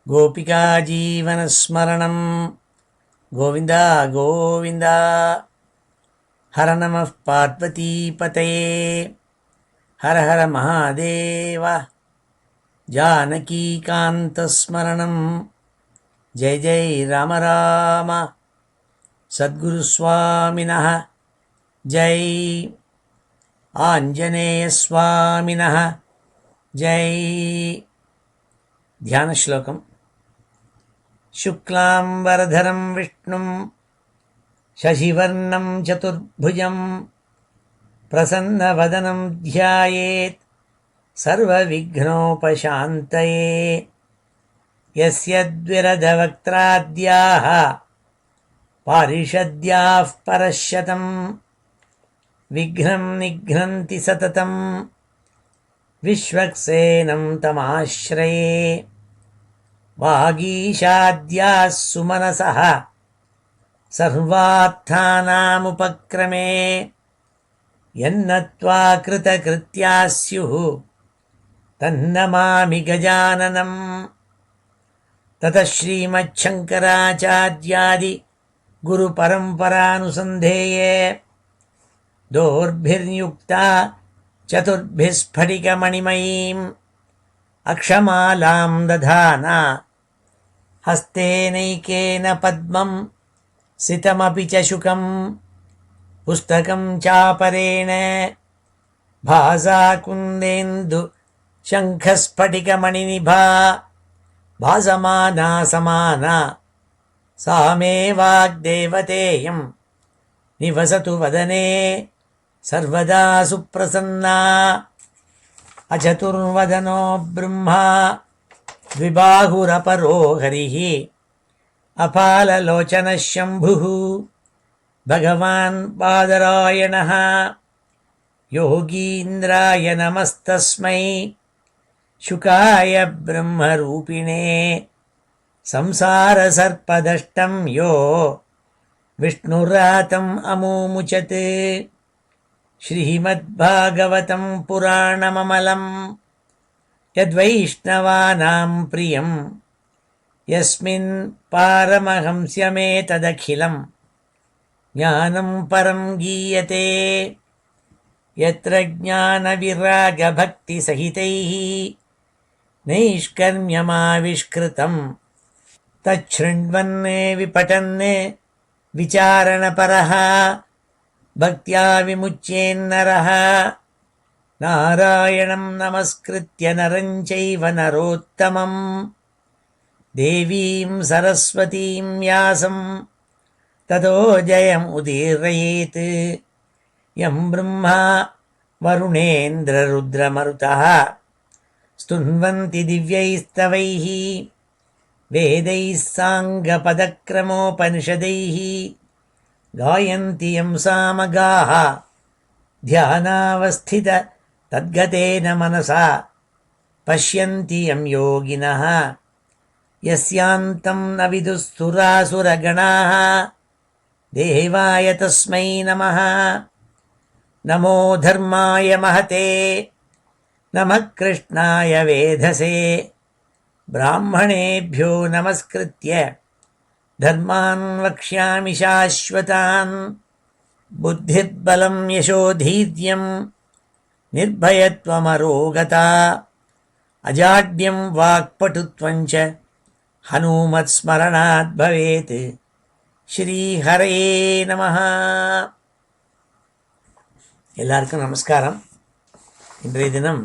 गोपिका जीवनस्मरणं गोविन्द गोविन्द। हर नमः पार्वतीपतये हर हर महादेव। जानकीकान्तस्मरणं जय जय राम राम। सद्गुरुस्वामिनः जय, आञ्जनेयस्वामिनः जय। ध्यानश्लोकम्। शुक्लाम्बरधरं विष्णुं शशिवर्णं चतुर्भुजं प्रसन्नवदनं ध्यायेत् सर्वविघ्नोपशान्तये। यस्य द्विरदवक्त्राद्याः पारिषद्याः परश्शतं विघ्नं निघ्नन्ति सततं विश्वक्सेनं तमाश्रये। वागीशाद्याः सुमनसः सर्वार्थानामुपक्रमे यन्नत्वा कृतकृत्याः स्युः तन्नमामि गजाननम्। ततः श्रीमच्छङ्कराचार्यादि गुरुपरम्परानुसन्धेये दोर्भिर्युक्ता चतुर्भिः स्फटिकमणिमयीम् अक्षमालां दधाना हस्तेनैकेन पद्मं सितमपि च शुकं पुस्तकं चापरेण भासा कुन्देन्दु शङ्खस्फटिकमणिनिभा भासमाना समाना सा मे वाग्देवतेयं निवसतु वदने सर्वदा सुप्रसन्ना। अचतुर्वदनो ब्रह्मा द्विबाहुरपरो हरिः अपाललोचनः शम्भुः भगवान् बादरायणः। योगीन्द्राय नमस्तस्मै शुकाय ब्रह्मरूपिणे संसारसर्पदष्टं यो विष्णुरातम् अमूमुचत्। श्रीमद्भागवतं पुराणममलं यद्वैष्णवानां प्रियं यस्मिन् पारमहंस्यमेतदखिलं ज्ञानं परं गीयते। यत्र ज्ञानविरागभक्तिसहितैः नैष्कर्म्यमाविष्कृतं तच्छृण्वन् विपठन् विचारणपरः भक्त्या विमुच्येन्नरः। नारायणं नमस्कृत्य नरं चैव नरोत्तमं देवीं सरस्वतीं व्यासं ततो जयमुदीरयेत्। यं ब्रह्मा वरुणेन्द्ररुद्रमरुतः स्तुन्वन्ति दिव्यैस्तवैः वेदैः साङ्गपदक्रमोपनिषदैः गायन्ति यं सामगाः ध्यानावस्थित तद्गतेन मनसा पश्यन्ति यं योगिनः यस्यान्तं न विदुःसुरासुरगणाः। देवाय तस्मै नमः। नमो धर्माय महते नमः कृष्णाय वेधसे ब्राह्मणेभ्यो नमस्कृत्य धर्मान् वक्ष्यामि शाश्वतान्। बुद्धिर्बलं यशोधैर्यं निर्भयत्वमरोगता अजाड्यं वाक्पटुत्वं च हनुमत्स्मरणात् भवेत्। ஸ்ரீஹரயே நமஹ. எல்லாருக்கும் நமஸ்காரம். இன்றைய தினம்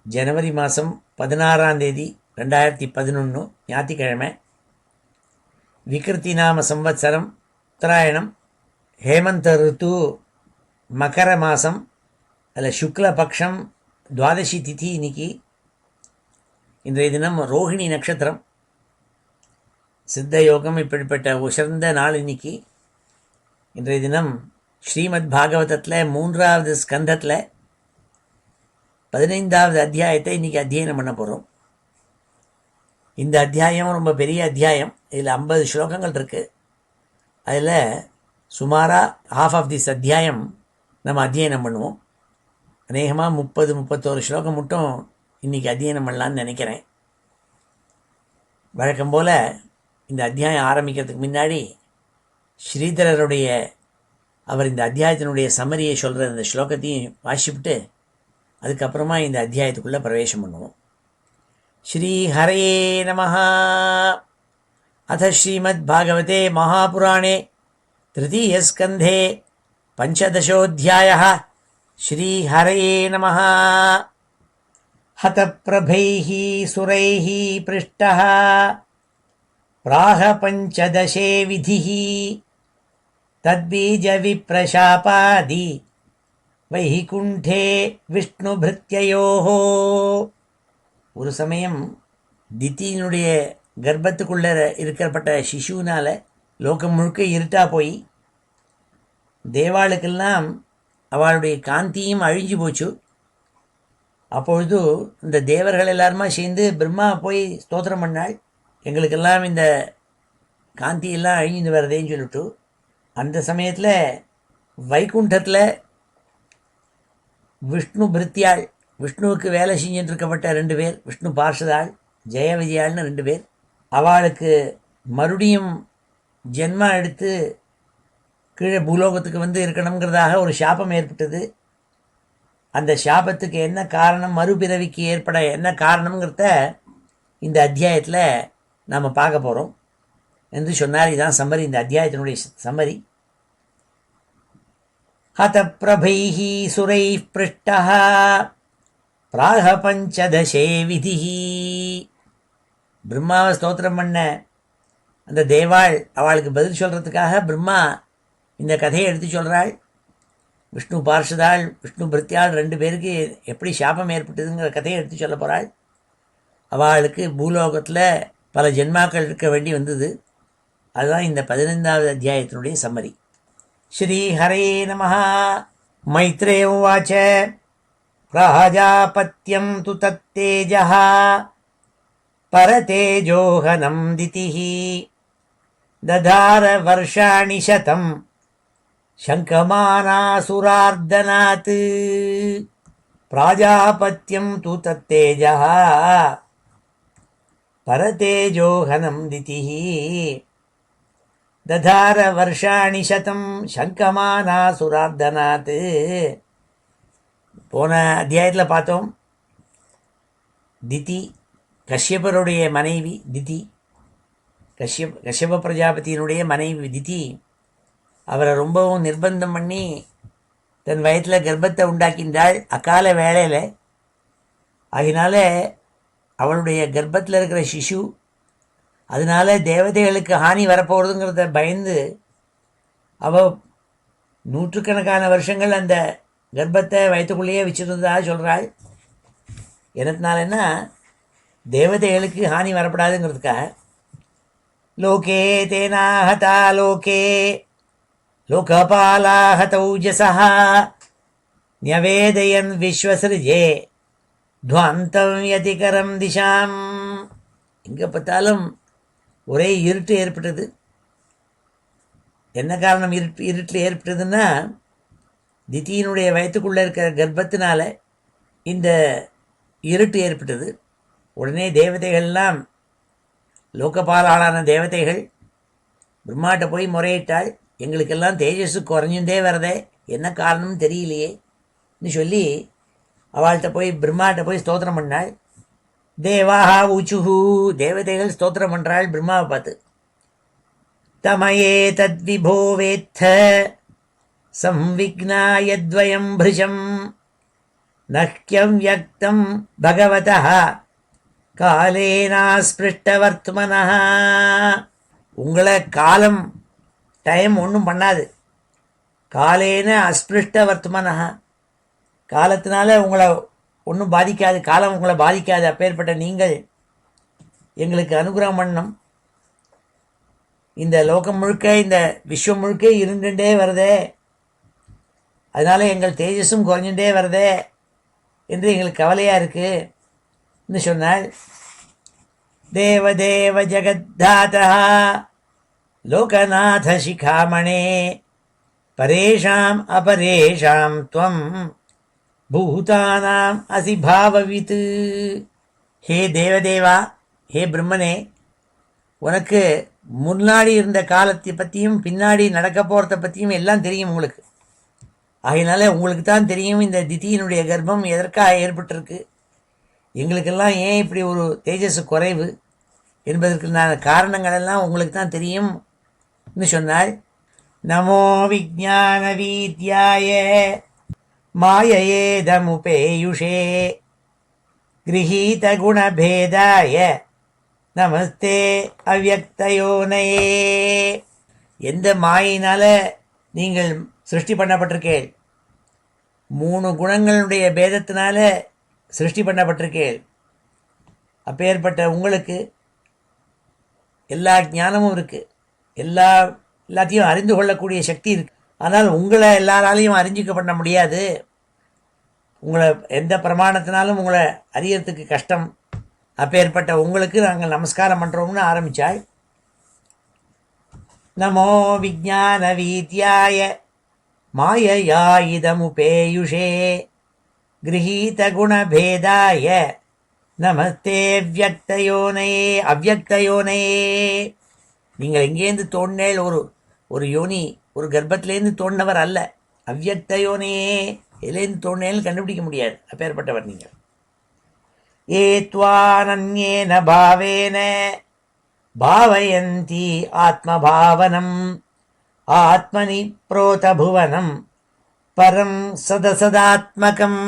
ஜனவரி மாதம் 16ஆம் தேதி 2011 ஞாயிற்றுக்கிழமை. விக்ருதி நாம சம்வத்சரம் உத்தராயணம் ஹேமந்த ருத்து மகர மாதம். அதில் சுக்லபக்ஷம் துவாதசி திதி. இன்னைக்கு இன்றைய தினம் ரோஹிணி நட்சத்திரம். சித்த யோகம் இப்படிப்பட்ட உசர்ந்த நாள் இன்னைக்கு. இன்றைய தினம் ஸ்ரீமத் பாகவதத்தில் 3வது ஸ்கந்தத்தில் 15வது அத்தியாயத்தை இன்றைக்கி அத்தியனம் பண்ண போகிறோம். இந்த அத்தியாயம் ரொம்ப பெரிய அத்தியாயம். இதில் 50 ஸ்லோகங்கள் இருக்குது. அதில் சுமாராக ஹாஃப் ஆஃப் திஸ் அத்தியாயம் நம்ம அத்தியனம் பண்ணுவோம். அநேகமாக 30-31 ஸ்லோகம் மட்டும் இன்றைக்கி அத்தியனம் பண்ணலான்னு நினைக்கிறேன். வழக்கம் போல் இந்த அத்தியாயம் ஆரம்பிக்கிறதுக்கு முன்னாடி ஸ்ரீதரருடைய அவர் இந்த அத்தியாயத்தினுடைய சம்மரியை சொல்கிற இந்த ஸ்லோகத்தையும் வாசிப்பிட்டு அதுக்கப்புறமா இந்த அத்தியாயத்துக்குள்ளே பிரவேசம் பண்ணுவோம். ஸ்ரீ ஹரயே நமஹ. அத ஸ்ரீமத் பாகவதே மகாபுராணே திருத்தீயஸ்கந்தே பஞ்சதசோऽध्यायः. ஸ்ரீ ஹரயே நமஹ. ஹதப்ரபைः சுரைः பிருஷ்டः பிராஹ பஞ்சதசே விதிः தத்பீஜ விப்ரசாபாதி வைகுண்டே விஷ்ணுபிருத்யயோः. ஒரு சமயம் திதியினுடைய கர்ப்பத்துக்குள்ளே இருக்கிறப்பட்ட சிசுவினால் லோகம் முழுக்க இருட்டா போய் தேவாளுக்கெல்லாம் அவளுடைய காந்தியும் அழிஞ்சு போச்சு. அப்பொழுது இந்த தேவர்கள் எல்லாருமா சேர்ந்து பிரம்மா போய் ஸ்தோத்திரம் பண்ணாள், எங்களுக்கெல்லாம் இந்த காந்தியெல்லாம் அழிஞ்சு வருதேன்னு சொல்லிட்டு. அந்த சமயத்தில் வைகுண்டத்தில் விஷ்ணு பிருத்தியாள், விஷ்ணுவுக்கு வேலை செஞ்சுட்டு இருக்கப்பட்ட 2 பேர், விஷ்ணு பார்ஷதாள் ஜெய விஜயாள்னு 2 பேர், அவளுக்கு மறுபடியும் ஜென்மா எடுத்து கீழே பூலோகத்துக்கு வந்து இருக்கணுங்கிறதாக ஒரு சாபம் ஏற்பட்டது. அந்த சாபத்துக்கு என்ன காரணம், மறுபிறவிக்கு ஏற்பட என்ன காரணங்கிறத இந்த அத்தியாயத்தில் நாம் பார்க்க போகிறோம் என்று சொன்னார். இதுதான் சம்மரி, இந்த அத்தியாயத்தினுடைய சம்மரி. ஹத பிரபைஹ சுரைः பிருஷ்டः பிராஹ பஞ்சதசே விதிः. பிரம்மாவை ஸ்தோத்திரம் பண்ண அந்த தேவாள் அவளுக்கு பதில் சொல்கிறதுக்காக பிரம்மா இந்த கதையை எடுத்து சொல்கிறாள். விஷ்ணு பார்ஷதாள் விஷ்ணு பிருத்தியாள் 2 பேருக்கு எப்படி சாபம் ஏற்பட்டதுங்கிற கதையை எடுத்து சொல்ல போகிறாள். அவளுக்கு பூலோகத்தில் பல ஜென்மாக்கள் இருக்க வேண்டி வந்தது. அதுதான் இந்த 15வது அத்தியாயத்தினுடைய சம்மரி. ஸ்ரீ ஹரே நமஹ. மைத்ரேய உவாச்ச பிரஜாபத்யம் து தத்தேஜः பரதேஜோஹனம் திதிः ததார வர்ஷாணி சதம் சங்கமானாசுரார்தனாத். பிராஜாபத்யம் து தத்தேஜः பரதேஜோஹனம் திதிः ததார வர்ஷாணி சதம் சங்கமானாசுரார்தனாத். போன அத்தியாயத்தில் பார்த்தோம், திதி கஷ்யபருடைய மனைவி திதி, கஷ்யப பிரஜாபதியினுடைய மனைவி திதி அவரை ரொம்பவும் நிர்பந்தம் பண்ணி தன் வயத்தில் கர்ப்பத்தை உண்டாக்கின்றாள் அக்கால வேளையில். அதனால அவளுடைய கர்ப்பத்தில் இருக்கிற சிசு, அதனால தேவதைகளுக்கு ஹானி வரப்போகிறதுங்கிறத பயந்து அவள் நூற்றுக்கணக்கான வருஷங்கள் அந்த கர்ப்பத்தை வயிற்றுக்குள்ளேயே வச்சுருந்ததாக சொல்கிறாள். என்னத்தினாலன்னா தேவதைகளுக்கு ஹானி வரப்படாதுங்கிறதுக்காக. லோகே தேனாஹதா லோகே லோகபாலாஹ தௌஜசஹ ன்யவேதயன் விஸ்வசிருஜே துவாந்தம் யதிகரம் திசாம். எங்கே பார்த்தாலும் ஒரே இருட்டு ஏற்பட்டது. என்ன காரணம் இருட்டில் ஏற்பட்டதுன்னா திதியினுடைய வயத்துக்குள்ளே இருக்கிற கர்ப்பத்தினால இந்த இருட்டு ஏற்பட்டது. உடனே தேவதைகள்லாம் லோகபாலான தேவதைகள் பிரம்மாட்ட போய் முறையிட்டாள், எங்களுக்கெல்லாம் தேஜஸு குறைஞ்சுட்டே வரதே, என்ன காரணம்னு தெரியலையேன்னு சொல்லி அவள்கிட்ட போய் பிரம்மாட்ட போய் ஸ்தோத்திரம் பண்ணாள். தேவாஹா ஊச்சுஹு, தேவதைகள் ஸ்தோத்திரம் பண்ணுறாள் பிரம்மாவை பார்த்து. தமயே தத்விபோ வேத்த சம்விக்னாயத்வயம் பிருஷம் நஹ்யம் யக்தம் பகவதः காலேனாஸ்பிருஷ்டவர்த்மனः. உங்களை காலம் டைம் ஒன்றும் பண்ணாது. காலேன அஸ்பிருஷ்டவர்த்மனः, காலத்தினால உங்களை ஒன்றும் பாதிக்காது, காலம் உங்களை பாதிக்காது. அப்பேற்பட்ட நீங்கள் எங்களுக்கு அனுகிரகம் பண்ணணும். இந்த லோகம் முழுக்க இந்த விஸ்வம் முழுக்க இருண்டுட்டே வருதே, அதனால எங்கள் தேஜஸும் குறைஞ்சுட்டே வருதே என்று எங்களுக்கு கவலையாக இருக்குன்னு சொன்னாள். தேவதேவ ஜகத்தாதா லோகநாத சிகாமணே பரேஷாம் அபரேஷாம் துவம் பூதானாம் அசி பாவவித். ஹே தேவதேவா, ஹே பிரம்மனே, உனக்கு முன்னாடி இருந்த காலத்தை பற்றியும் பின்னாடி நடக்க போகிறத பற்றியும் எல்லாம் தெரியும் உங்களுக்கு. ஆகையினால உங்களுக்கு தான் தெரியும் இந்த திதியினுடைய கர்ப்பம் எதற்காக ஏற்பட்டிருக்கு, எங்களுக்கெல்லாம் ஏன் இப்படி ஒரு தேஜஸ் குறைவு என்பதற்கான காரணங்கள் எல்லாம் உங்களுக்கு தான் தெரியும் சொன்னாள். நமோ விஜான வீத்யாய மாயேதமுபேயுஷே கிரஹீத குணபேதாய நமஸ்தே அவ்யக்தயோனயே. எந்த மாயினால நீங்கள் சிருஷ்டி பண்ணப்பட்டிருக்கேள், 3 குணங்களுடைய பேதத்தினால சிருஷ்டி பண்ணப்பட்டிருக்கேள். அப்பேற்பட்ட உங்களுக்கு எல்லா ஞானமும் இருக்குது, எல்லாத்தையும் அறிந்து கொள்ளக்கூடிய சக்தி இருக்கு. ஆனால் உங்களை எல்லாராலையும் அறிஞ்சிக்க பண்ண முடியாது. உங்களை எந்த பிரமாணத்தினாலும் உங்களை அறியறதுக்கு கஷ்டம். அப்பேற்பட்ட உங்களுக்கு நாங்கள் நமஸ்காரம் பண்ணுறோம்னு ஆரம்பித்தாள். நமோ விஜான வீத்யாய மாயயா இதமுபேயுஷே கிரஹீத குணபேதாய நமஸ்தே அவ்யக்தயோனயே. அவ்யக்தயோனயே, நீங்கள் எங்கேருந்து தோண்டினேள், ஒரு யோனி, ஒரு கர்ப்பத்திலேருந்து தோண்டினவர் அல்ல. அவ்யக்தயோனயே, எதுலேருந்து தோண்டினேன்னு கண்டுபிடிக்க முடியாது. அப்பேற்பட்டவர் நீங்கள். ஏத்வானன்யேன பாவேன பாவயந்தி ஆத்மபாவனம் ஆத்மனி புரோதபுவனம் பரம் சதசதாத்மகம்.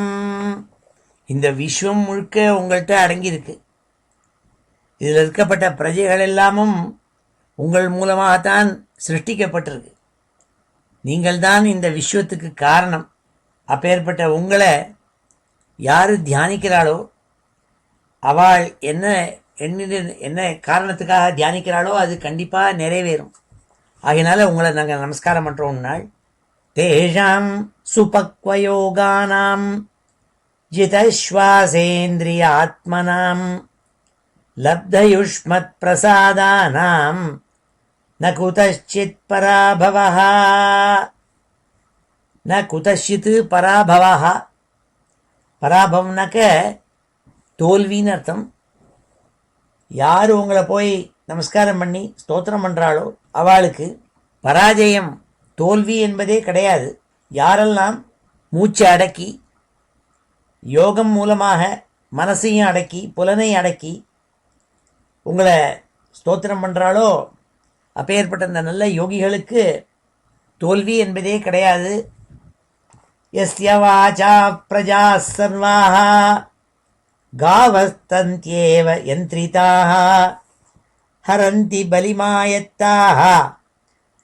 இந்த விஸ்வம் முழுக்க உங்கள்கிட்ட அடங்கியிருக்கு. இதில் இருக்கப்பட்ட பிரஜைகள் எல்லாமும் உங்கள் மூலமாகத்தான் சிருஷ்டிக்கப்பட்டிருக்கு. நீங்கள் தான் இந்த விஸ்வத்துக்கு காரணம். அப்பேற்பட்ட உங்களை யார் தியானிக்கிறாளோ, அவள் என்ன காரணத்துக்காக தியானிக்கிறாளோ அது கண்டிப்பாக நிறைவேறும். ஆகையினால உங்களை நாங்கள் நமஸ்காரம் பண்ணுறோம்னாள். தேஷாம் சுபக்வயோகானாம் ஜிதஸ்வாசேந்திரிய ஆத்மனாம் லப்தயுஷ்மத் பிரசாதானாம் ந குதச்சித் பராபவஹ. ந குதச்சித் பராபவஹ. பராபவம்னாக்க தோல்வின்னு அர்த்தம். யார் உங்களை போய் நமஸ்காரம் பண்ணி ஸ்தோத்திரம் பண்ணுறாளோ அவளுக்கு பராஜயம், தோல்வி என்பதே கிடையாது. யாரெல்லாம் மூச்சை அடக்கி யோகம் மூலமாக மனசையும் அடக்கி புலனை அடக்கி உங்களை ஸ்தோத்திரம் பண்ணுறாளோ அப்பேற்பட்ட அந்த நல்ல யோகிகளுக்கு தோல்வி என்பதே கிடையாது. யஸ்ய வாசா பிரஜா சர்வாஹ காவஸ்தந்த்யேவ யந்த்ரிதாஹ ஹரந்தி பலிமாயத்தாஹ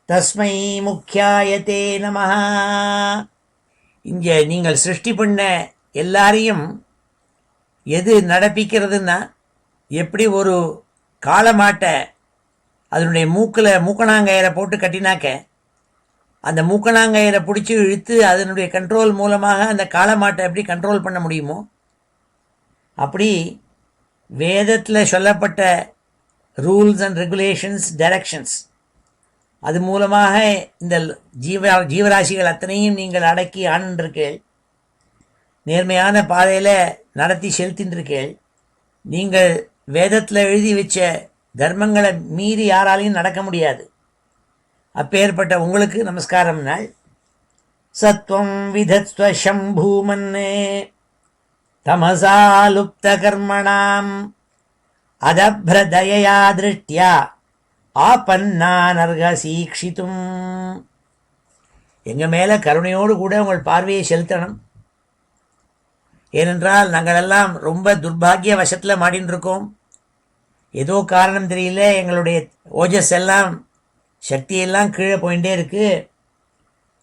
தஸ்மை முக்கியாயதே நமஹ. இங்கே நீங்கள் சிருஷ்டி பண்ண எல்லாரையும் எது நடப்பிக்கிறதுன்னா, எப்படி ஒரு காளமாட்டை அதனுடைய மூக்கணாங்கயிறை போட்டு கட்டினாக்க அந்த மூக்கணாங்கயிறை பிடிச்சி இழுத்து அதனுடைய கண்ட்ரோல் மூலமாக அந்த காளமாட்டை எப்படி கண்ட்ரோல் பண்ண முடியுமோ, அப்படி வேதத்தில் சொல்லப்பட்ட ரூல்ஸ் அண்ட் ரெகுலேஷன்ஸ், டைரக்ஷன்ஸ், அது மூலமாக இந்த ஜீவராசிகள் அத்தனையும் நீங்கள் அடக்கி ஆண்டிருக்கீள். நேர்மையான பாதையில் நடத்தி செலுத்தின்றிருக்கீள். நீங்கள் வேதத்தில் எழுதி வச்ச தர்மங்களை மீறி யாராலையும் நடக்க முடியாது. அப்பேற்பட்ட உங்களுக்கு நமஸ்காரம் நாள். சத்வம் விதத்வ சம்பூமன்னே தமசா லுப்த கர்மணாம் அதப்ரதயா திருஷ்டியா ஆபன்னானர்கசீக்ஷித்தும். எங்கள் மேலே கருணையோடு கூட உங்கள் பார்வையை செலுத்தணும். ஏனென்றால் நாங்களெல்லாம் ரொம்ப துர்பாகிய வசத்தில் மாட்டின்னு இருக்கோம். ஏதோ காரணம் தெரியல, எங்களுடைய ஓஜஸ் எல்லாம் சக்தியெல்லாம் கீழே போயிட்டே இருக்குது.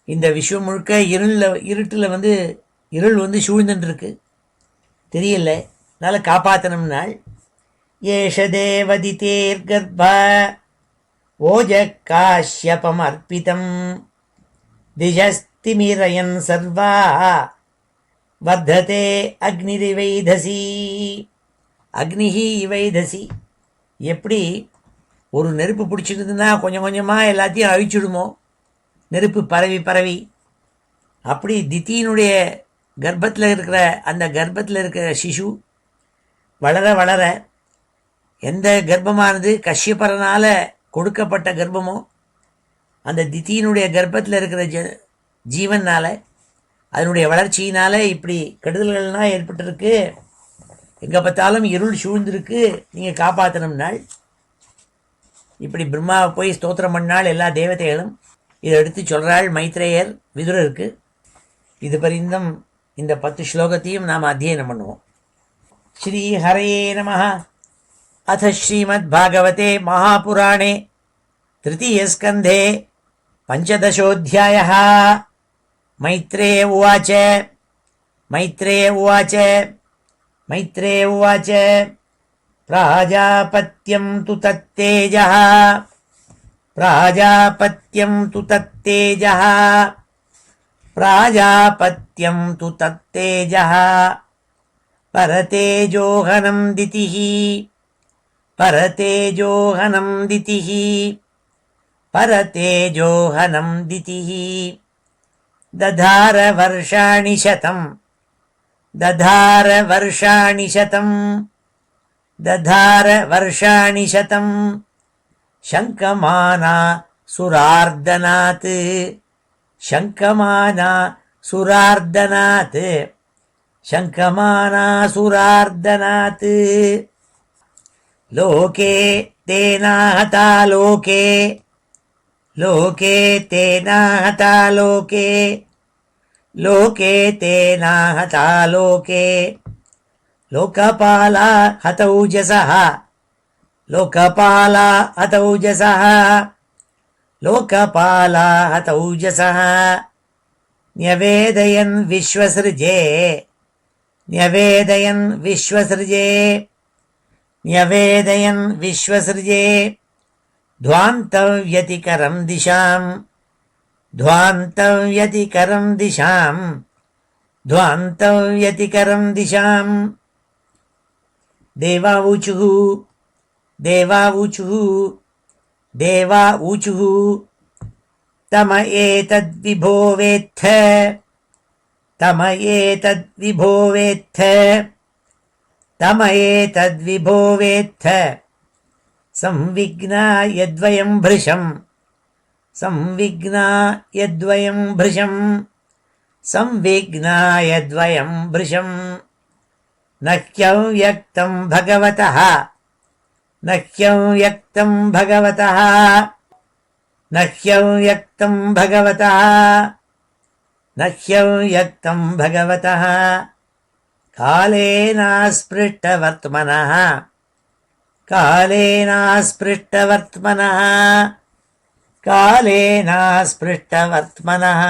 இந்த விஸ்வம் முழுக்க இருட்டில் இருள் சூழ்ந்துருக்கு, தெரியல. அதனால் காப்பாற்றணும்னாள். ஏஷ தேவதிதேர் கர்ப்ப ஓஜ காஷ்யபம் அர்ப்பிதம் திஜஸ்திமிரயன் சர்வா வர்ததே அக்னிரிவைதசி. அக்னிஹி இவைதசி. எப்படி ஒரு நெருப்பு பிடிச்சிருந்ததுன்னா கொஞ்சம் கொஞ்சமாக எல்லாத்தையும் அழிச்சுடுமோ, நெருப்பு பரவி பரவி, அப்படி தித்தியினுடைய கர்ப்பத்தில் இருக்கிற அந்த கர்ப்பத்தில் இருக்கிற சிசு வளர வளர எந்த கர்ப்பமானது கஷ்யபரனால கொடுக்கப்பட்ட கர்ப்பமோ அந்த திதியினுடைய கர்ப்பத்தில் இருக்கிற ஜீவனால் அதனுடைய வளர்ச்சியினால் இப்படி கெடுதல்கள்லாம் ஏற்பட்டிருக்கு, எங்கே பார்த்தாலும் இருள் சூழ்ந்திருக்கு, நீங்கள் காப்பாற்றணும்னாள். இப்படி பிரம்மாவை போய் ஸ்தோத்திரம் பண்ணால் எல்லா தேவதைகளும் இதை எடுத்து சொல்கிறாள் மைத்ரேயர் விதுரருக்கு. இது பரிந்தம் இந்த 10 ஸ்லோகத்தையும் நாம் அத்தியனம் பண்ணுவோம். ஸ்ரீ ஹரயே நமஹ. அத ஸ்ரீமத் பாகவதே மகாபுராணே திருத்தீயஸ்கந்தே பஞ்சதசோऽध्यायः. மைத்ரேய உவாச்ச மைத்ரேய உவாச்ச மைத்ரேய உவாச்ச प्राजापत्यं तु तत्तेजः प्राजापत्यं तु तत्तेजः प्राजापत्यं तु तत्तेजः परतेजोहनं दितिः परतेजोहनं दितिः परतेजोहनं दितिः दधार वर्षाणि शतं दधार वर्षाणि शतं दधार वर्षाणि शतं शङ्कमाना सुरार्दनात् शङ्कमाना सुरार्दनात् शङ्कमाना सुरार्दनात् लोके तेनाहता लोके लोके तेनाहता लोके लोके तेनाहता लोके लोकपाला हतौजसः लोकपाला हतौजसः लोकपाला हतौजसः न्यवेदयन् विश्वसृजे न्यवेदयन् विश्वसृजे न्यवेदयन् विश्वसृजे ध्वान्तव्यतिकरं दिशां ध्वान्तव्यतिकरं दिशां ध्वान्तव्यतिकरं दिशां देवा ऊचुः देवा ऊचुः देवा ऊचुः तम एतद्विभो वेत्थ तम एतद्विभो वेत्थ तम एतद्विभो वेत्थ संविघ्ना यद्वयं भृशं संविघ्ना यद्वयं भृशं संविघ्ना यद्वयं भृशं न ह्यव्यक्तं भगवतः न ह्यव्यक्तं भगवतः न ह्यव्यक्तं भगवतः न ह्यव्यक्तं भगवतः कालेनास्पृष्टवर्त्मनः कालेनास्पृष्टवर्त्मनः कालेनास्पृष्टवर्त्मनः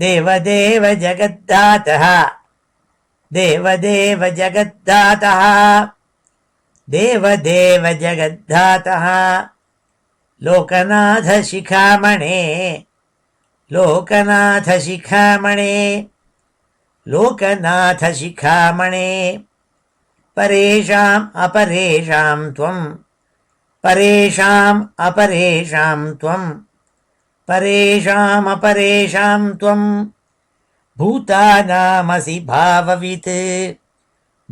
देवदेव जगद्धातः देवदेव जगद्धातः देवदेव जगद्धातः लोकनाथ शिखामणे लोकनाथ शिखामणे लोकनाथ शिखामणे परेषाम् अपरेषां त्वं परेषाम् अपरेषां त्वं परेषाम् अपरेषां त्वं भूतानामसि भाववित्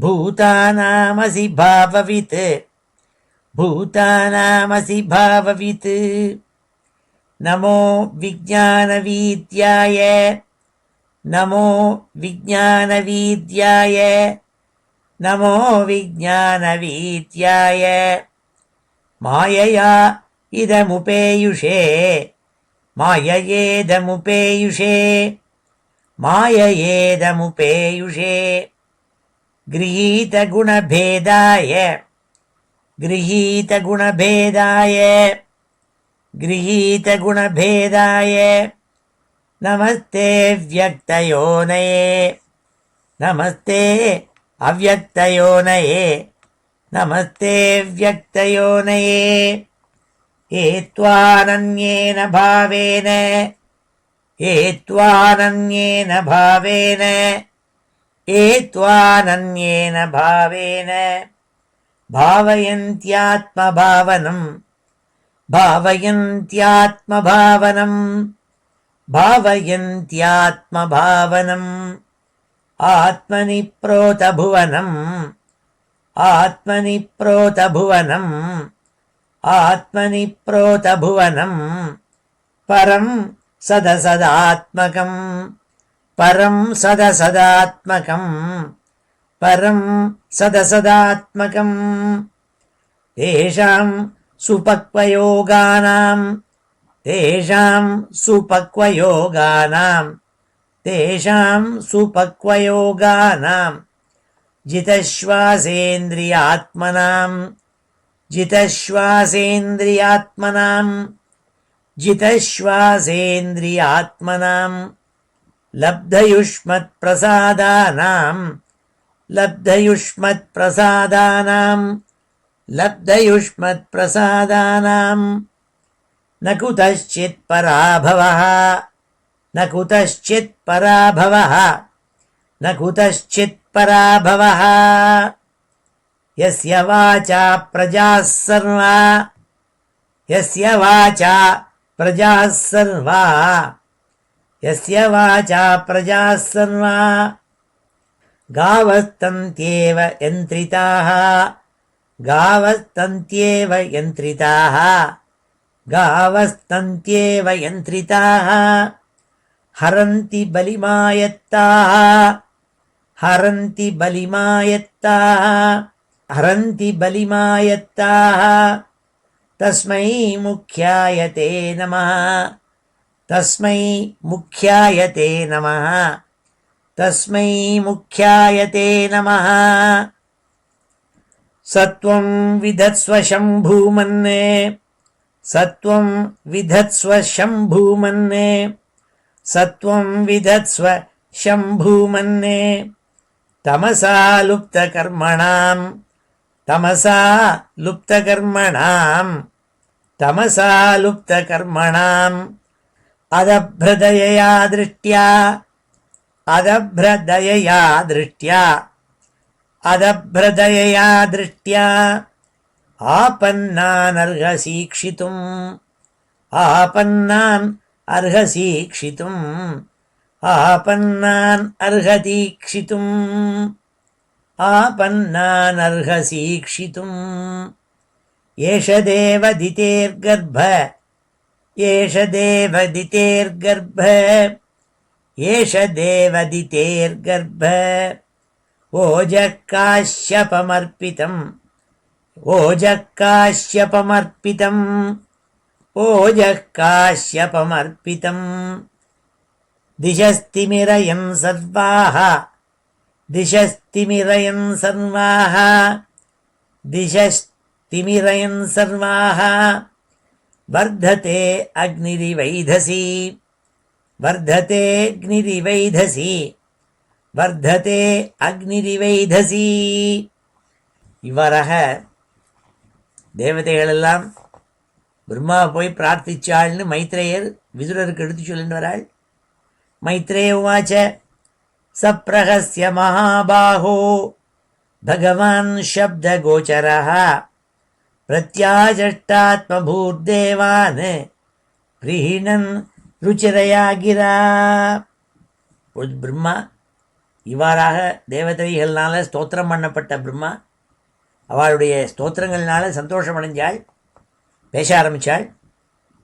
भूतानामसि भाववित् भूतानामसि भाववित् नमो विज्ञानवीद्याय नमो विज्ञानवीद्याय नमो विज्ञानवीद्याय मायया इदमुपेयुषे माययेदमुपेयुषे माययेदमुपेयुषे गृहीतगुणभेदाय गृहीतगुणभेदाय गृहीतगुणभेदाय नमस्ते व्यक्तयोनये नमस्ते अव्यक्तयोनये नमस्ते व्यक्तयोनये एत्वानन्येन भावेन एत्वानन्येन भावेन एत्वानन्येन भावेन भावयन्त्यात्मभावनं भावयन्त्यात्मभावनं भावयन्त्यात्मभावनम् आत्मनि प्रोतभुवनम् ஆத்மனி ப்ரோத புவனம் ஆத்மனி ப்ரோத புவனம் பரம் சதசதாத்மகம் பரம் சதசதாத்மகம் பரம் சதசதாத்மகம் தேஷாம் சுபக்வயோகானாம் தேஷாம் சுபக்வயோகானாம் தேஷாம் சுபக்வயோகானாம் ஜிதஸ்வாசேந்திரியாத்மனாம் ஜிதஸ்வாசேந்திரியாத்மனாம் ஜிதஸ்வாசேந்திரியாத்மனாம் லப்தயுஷ்மத் பிரசாதானாம் லப்தயுஷ்மத் பிரசாதானாம் லப்தயுஷ்மத் பிரசாதானாம் ந குதச்சித் பராபவः ந குதச்சித் பராபவः ந குதச்சித் பராபவः யஸ்ய வாசா பிரஜாः சர்வா யஸ்ய வாசா பிரஜாः சர்வா யஸ்ய வாசா பிரஜாः சர்வா காவஸ்தந்த்யேவ யந்த்ரிதாः காவஸ்தந்த்யேவ யந்த்ரிதாः காவஸ்தந்த்யேவ யந்த்ரிதாः ஹரந்தி பலிமாயத்தாः ஹரந்தி பலிமாயத்தாः ஹரந்தி பலிமாயத்தாः தஸ்மை முக்யாய தே நமः தஸ்மை முக்யாய தே நமः தஸ்மை முக்யாய தே நமः சத்வம் விதத்ஸ்வ சம்பூமன்னே சத்வம் விதத்ஸ்வ சம்பூமன்னே சத்வம் விதத்ஸ்வ சம்பூமன்னே தமசா லுப்த கர்மணாம் தமசா லுப்த கர்மணாம் தமசா லுப்த கர்மணாம் அதப்ரதயயா திருஷ்ட்யா அதப்ரதயயா திருஷ்ட்யா அதப்ரதயயா திருஷ்ட்யா ஆபன்னான் அர்ஹசீக்ஷிதும் ஆபன்னான் அர்ஹசீக்ஷிதும் ஆபன்னான் அர்ஹதீக்ஷிதும் ஆபன்னான் அர்ஹசீக்ஷிதும் ஏஷ தேவதிதேர்கர்ப்ப ஏஷ தேவதிதேர்கர்ப்ப ஏஷ தேவதிதேர்கர்ப்ப ஓஜः காஷ்யபமர்ப்பிதம் ஓஜः காஷ்யபமர்ப்பிதம் ஓஜः காஷ்யபமர்ப்பிதம் திசஸ்திமிரயன் சர்வாः திசஸ்திமிரயன் சர்வாः திசஸ்திமிரயன் சர்வாः வர்ததே அக்னிரிவைதசி வர்ததே அக்னிரிவைதசி வர்ததே அக்னிரிவைதசி. இவ்வாறாக தேவதைகளெல்லாம் பிரம்மாவை போய் பிரார்த்திச்சாள்னு மைத்ரேயர் விதுரருக்கு எடுத்து சொல்லிட்டு வராள். மைத்ரேய உவாச்ச சப்ரஹஸ்ய மகாபாஹோ பகவான் சப்தகோச்சரः பிரத்யாஜஷ்டாத்மபூர்தேவான் பிரீணன் ருச்சிரயா கிரா. பிரம்மா இவ்வாறாக தேவதைகள்னால ஸ்தோத்திரம் பண்ணப்பட்ட பிரம்மா அவளுடைய ஸ்தோத்திரங்கள்னால சந்தோஷம் அடைஞ்சாள். பேச ஆரம்பித்தாள்.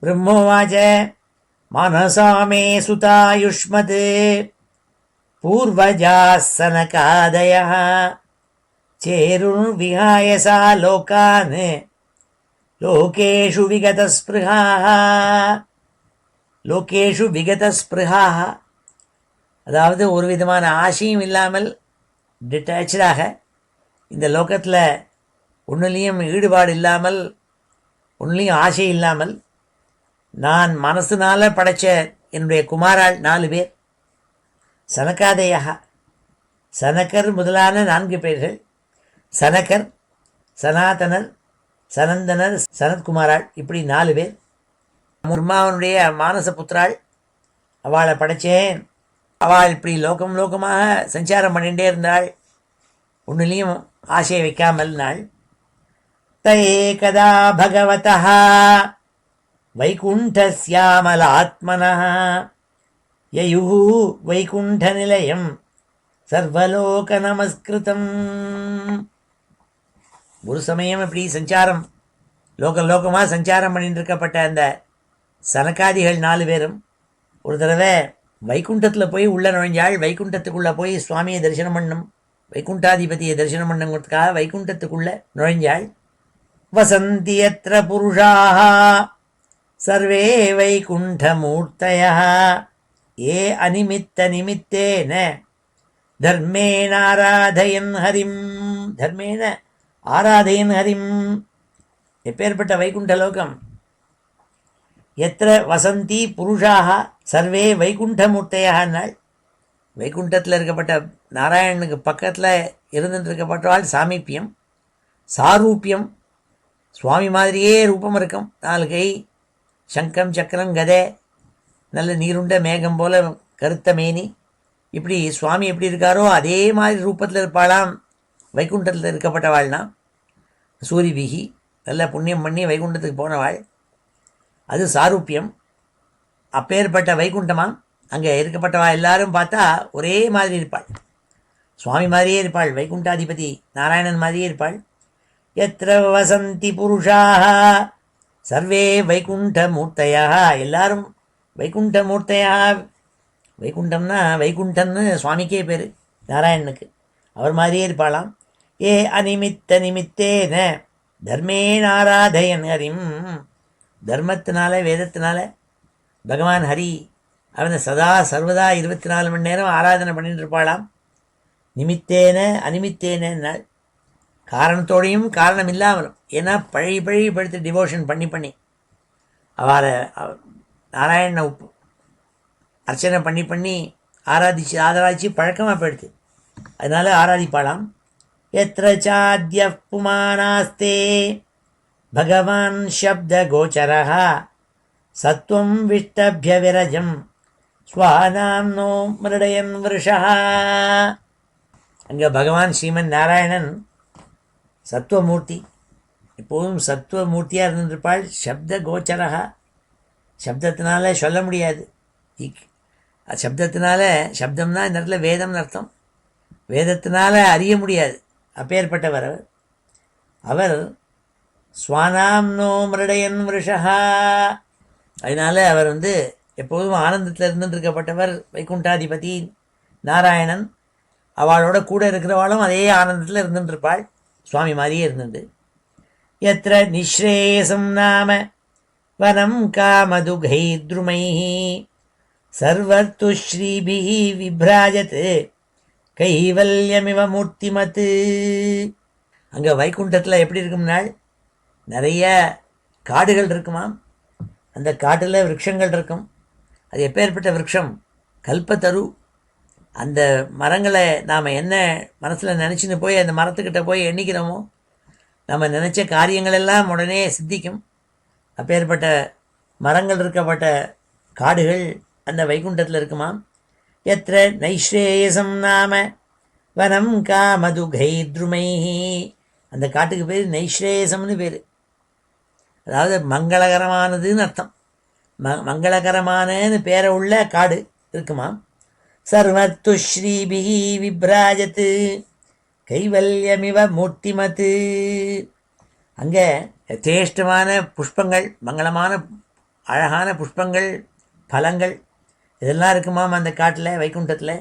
பிரம்மோவாச்ச மனசாமே சுதாயுஷ்மத் பூர்வஜாசனகாதயः சேருன் விஹாயசா லோகான் லோகேஷு விகதஸ்பிருஹாः லோகேஷு விகதஸ்பிருஹாः அதாவது ஒரு விதமான ஆசையும் இல்லாமல் டிட்டாச்சாக இந்த லோகத்தில் ஒன்றுலேயும் ஈடுபாடு இல்லாமல் ஒன்றுலேயும் ஆசை இல்லாமல் நான் மனசுனால் படைத்த என்னுடைய குமாராள் 4 பேர் சனகாதயா சனகர் முதலான 4 பேர்கள் சனகர் சனாதனர் சனந்தனர் சனத்குமாராள் இப்படி 4 பேர். பிரம்மாவனுடைய மானச புத்திராள் அவளை படைச்சேன். அவள் இப்படி லோகமாக சஞ்சாரம் பண்ணிகிட்டே இருந்தாள். ஒன்றுலேயும் ஆசையை வைக்காமல் நாள். தஏகதா பகவதः வைகுண்டஸ்யாமலாத்மனः யயுः வைகுண்டநிலையம் சர்வலோக நமஸ்கிருதம். ஒரு சமயம் இப்படி சஞ்சாரம் லோகமாக சஞ்சாரம் பண்ணிட்டு இருக்கப்பட்ட அந்த சனகாதிகள் 4 பேரும் ஒரு தடவை வைகுண்டத்தில் போய் உள்ள நுழைஞ்சாள். வைகுண்டத்துக்குள்ளே போய் சுவாமியை தரிசனம் பண்ணணும், வைகுண்டாதிபதியை தரிசனம் பண்ணுங்கிறதுக்காக வைகுண்டத்துக்குள்ளே நுழைஞ்சாள். வசந்தி யத்ர புருஷாः சர்வே வைகுண்டமூர்த்தயः ஏ அநிமித்த நிமித்தேன தர்மேன ஆராதயன் ஹரிம். தர்மேன ஆராதயன் ஹரிம். எப்பேற்பட்ட வைகுண்ட லோகம்! எத்திர வசந்தி புருஷாக சர்வே வைகுண்டமூர்த்தையான்னாள். வைகுண்டத்தில் இருக்கப்பட்ட நாராயணனுக்கு பக்கத்தில் இருந்துட்டு இருக்கப்பட்டால் சாமீப்பியம், சாரூப்பியம், சுவாமி மாதிரியே ரூபம் இருக்கும். 4 கை, சங்கம், சக்கரம், கதை, நல்ல நீருண்ட மேகம் போல கருத்த மேனி. இப்படி சுவாமி எப்படி இருக்காரோ அதே மாதிரி ரூபத்தில் இருப்பாளாம் வைகுண்டத்தில் இருக்கப்பட்டவாள்னா. சூரிபிகி நல்ல புண்ணியம் பண்ணி வைகுண்டத்துக்கு போனவாள். அது சாரூப்பியம். அப்பேற்பட்ட வைகுண்டமாம். அங்கே இருக்கப்பட்டவா எல்லாரும் பார்த்தா ஒரே மாதிரி இருப்பாள், சுவாமி மாதிரியே இருப்பாள், வைகுண்டாதிபதி நாராயணன் மாதிரியே இருப்பாள். எத்திர வசந்தி புருஷாக சர்வே வைகுண்டமூர்த்தையா, எல்லாரும் வைகுண்டமூர்த்தையா. வைகுண்டம்னா வைகுண்டன்னு சுவாமிக்கே பேர், நாராயணனுக்கு. அவர் மாதிரியே இருப்பாளாம். ஏ அநிமித்த நிமித்தேன தர்மேன ஆராதயன் ஹரிம். தர்மத்தினால வேதத்தினால பகவான் ஹரி அவனை சதா சர்வதா 24 மணி நேரம் ஆராதனை பண்ணிட்டு இருப்பாளாம். நிமித்தேன அனிமித்தேன, காரணத்தோடையும் காரணம் இல்லாமலும். ஏன்னா பழி படுத்து டிவோஷன் பண்ணி அவரை நாராயணனை அர்ச்சனை பண்ணி ஆராதிச்சு பழக்கமாக போயிடுது. அதனால ஆராதிப்பாளாம். எத்திர சாத்ய புமானாஸ்தே பகவான் சப்த கோச்சரஹ சத்வம் விஷ்டபிய விரஜம் ஸ்வானாம் நோ மிருடயன் விருஷா. அங்கே பகவான் ஸ்ரீமன் நாராயணன் சத்வமூர்த்தி, எப்போதும் சத்வமூர்த்தியாக இருந்திருப்பாள். சப்த கோச்சரஹா, சப்தத்தினால சொல்ல முடியாது. சப்தத்தினால, சப்தம்னா இந்த இடத்துல வேதம்னு அர்த்தம், வேதத்தினால அறிய முடியாது. அப்பேற்பட்டவர் அவர். ஸ்வானாம் நோ மிருடயன் விருஷா. அதனால அவர் எப்போதும் ஆனந்தத்தில் இருந்துருக்கப்பட்டவர் வைகுண்டாதிபதி நாராயணன். அவளோட கூட இருக்கிறவாளும் அதே ஆனந்தத்தில் இருந்துருப்பாள், சுவாமி மாதிரியே இருந்துட்டு. எத்திர நிஸ்ரேயசம் நாம வனம் காமதுகை துருமை சர்வர்த்து ஸ்ரீபிஹி விப்ராஜத் கைவல்யமிவ மூர்த்திமத்து. அங்கே வைகுண்டத்தில் எப்படி இருக்கும்னால் நிறைய காடுகள் இருக்குமாம். அந்த காட்டில் விருட்சங்கள் இருக்கும். அது எப்பேற்பட்ட விருட்சம்? கல்பத்தரு. அந்த மரங்களை நாம் என்ன மனசில் நினச்சின்னு போய் அந்த மரத்துக்கிட்ட போய் எண்ணிக்கிறோமோ நம்ம நினச்ச காரியங்கள் எல்லாம் உடனே சித்திக்கும். அப்பேற்பட்ட மரங்கள் இருக்கப்பட்ட காடுகள் அந்த வைகுண்டத்தில் இருக்குமாம். எத்திர நைஸ்ரேயசம் நாம வனம் காமதுகை துருமை. அந்த காட்டுக்கு பேர் நைஸ்ரேயசம்னு பேர், அதாவது மங்களகரமானதுன்னு அர்த்தம். மங்களகரமானன்னு பேரை உள்ள காடு இருக்குமாம். சர்வத்து ஸ்ரீபிஹி விப்ராஜத்து கைவல்யமிவ மூர்த்திமத்து. அங்கே யதேஷ்டமான புஷ்பங்கள், மங்களமான அழகான புஷ்பங்கள், பழங்கள் இதெல்லாம் இருக்குமாம் அந்த காட்டில் வைகுண்டத்தில்.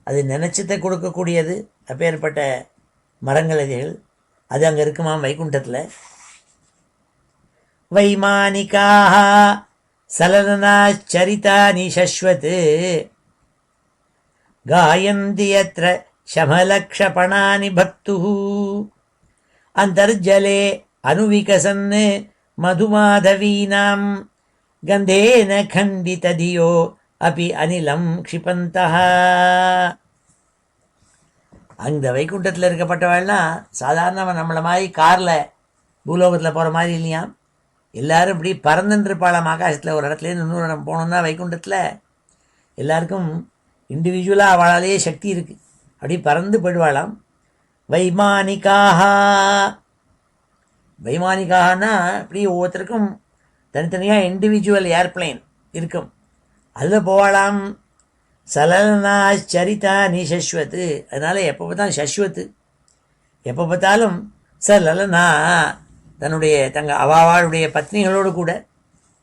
அது நினச்சத்தை கொடுக்கக்கூடியது. அப்பேற்பட்ட மரங்கள் அது அங்கே இருக்குமாம் வைகுண்டத்தில். வைமானிகாஹ சலனனாச்சரிதானி சஸ்வத் காயந்தி யத்ர சமலக்ஷபணானி பக்துஹு அந்தர்ஜலே அனுவிகசன் மதுமாதவீனாம் கந்தேன கண்டிததியோ அபி அனிலம் க்ஷிபந்தஹ. அந்த வைகுண்டத்தில் இருக்கப்பட்டவாள்னா சாதாரணமாக நம்மளை மாதிரி காரில் பூலோகத்தில் போகிற மாதிரி இல்லையா. எல்லோரும் இப்படி பறந்துருப்பாளாம் ஆகாசத்தில். ஒரு இடத்துலேருந்து இன்னொரு இடம் போகணுன்னா வைகுண்டத்தில் எல்லாருக்கும் இண்டிவிஜுவலாக அவளாலேயே சக்தி இருக்குது, அப்படி பறந்து போயிடுவாளாம். வைமானிகானா இப்படி ஒவ்வொருத்தருக்கும் தனித்தனியாக இண்டிவிஜுவல் ஏர்பிளைன் இருக்கும், அதில் போவாளாம். சலனா சரிதா நீ சஸ்வத்து. அதனால் எப்போ பார்த்தாலும் சஸ்வத்து, எப்போ பார்த்தாலும் ச லலனா தன்னுடைய அவாளுடைய பத்னிகளோடு கூட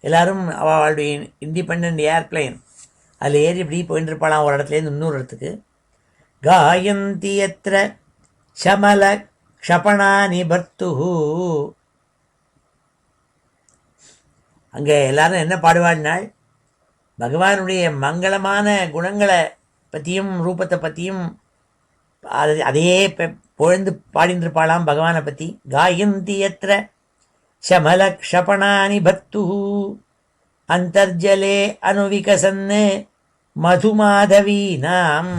எல்லாரும் அவளுடைய இண்டிபெண்ட் ஏர்பிளைன் அதில் ஏறி இப்படி போயிட்டு இருப்பாளாம் ஒரு இடத்துலேருந்து இன்னொரு இடத்துக்கு. காயந்தி எத்திர ஷமல க்ஷபணானி பர்த்துஹு. அங்கே எல்லாரும் என்ன பாடுவாள்னாள், பகவானுடைய மங்களமான குணங்களை பற்றியும் ரூபத்தை பற்றியும் அதையே பொழுந்து பாடின்னு இருப்பாளாம் பகவானை பற்றி. காயந்தி எத்திர ஷமல க்ஷபணானி பர்த்துஹு அந்தர்ஜலே அனுவிகசன்னு மதுமாதவீனாம்.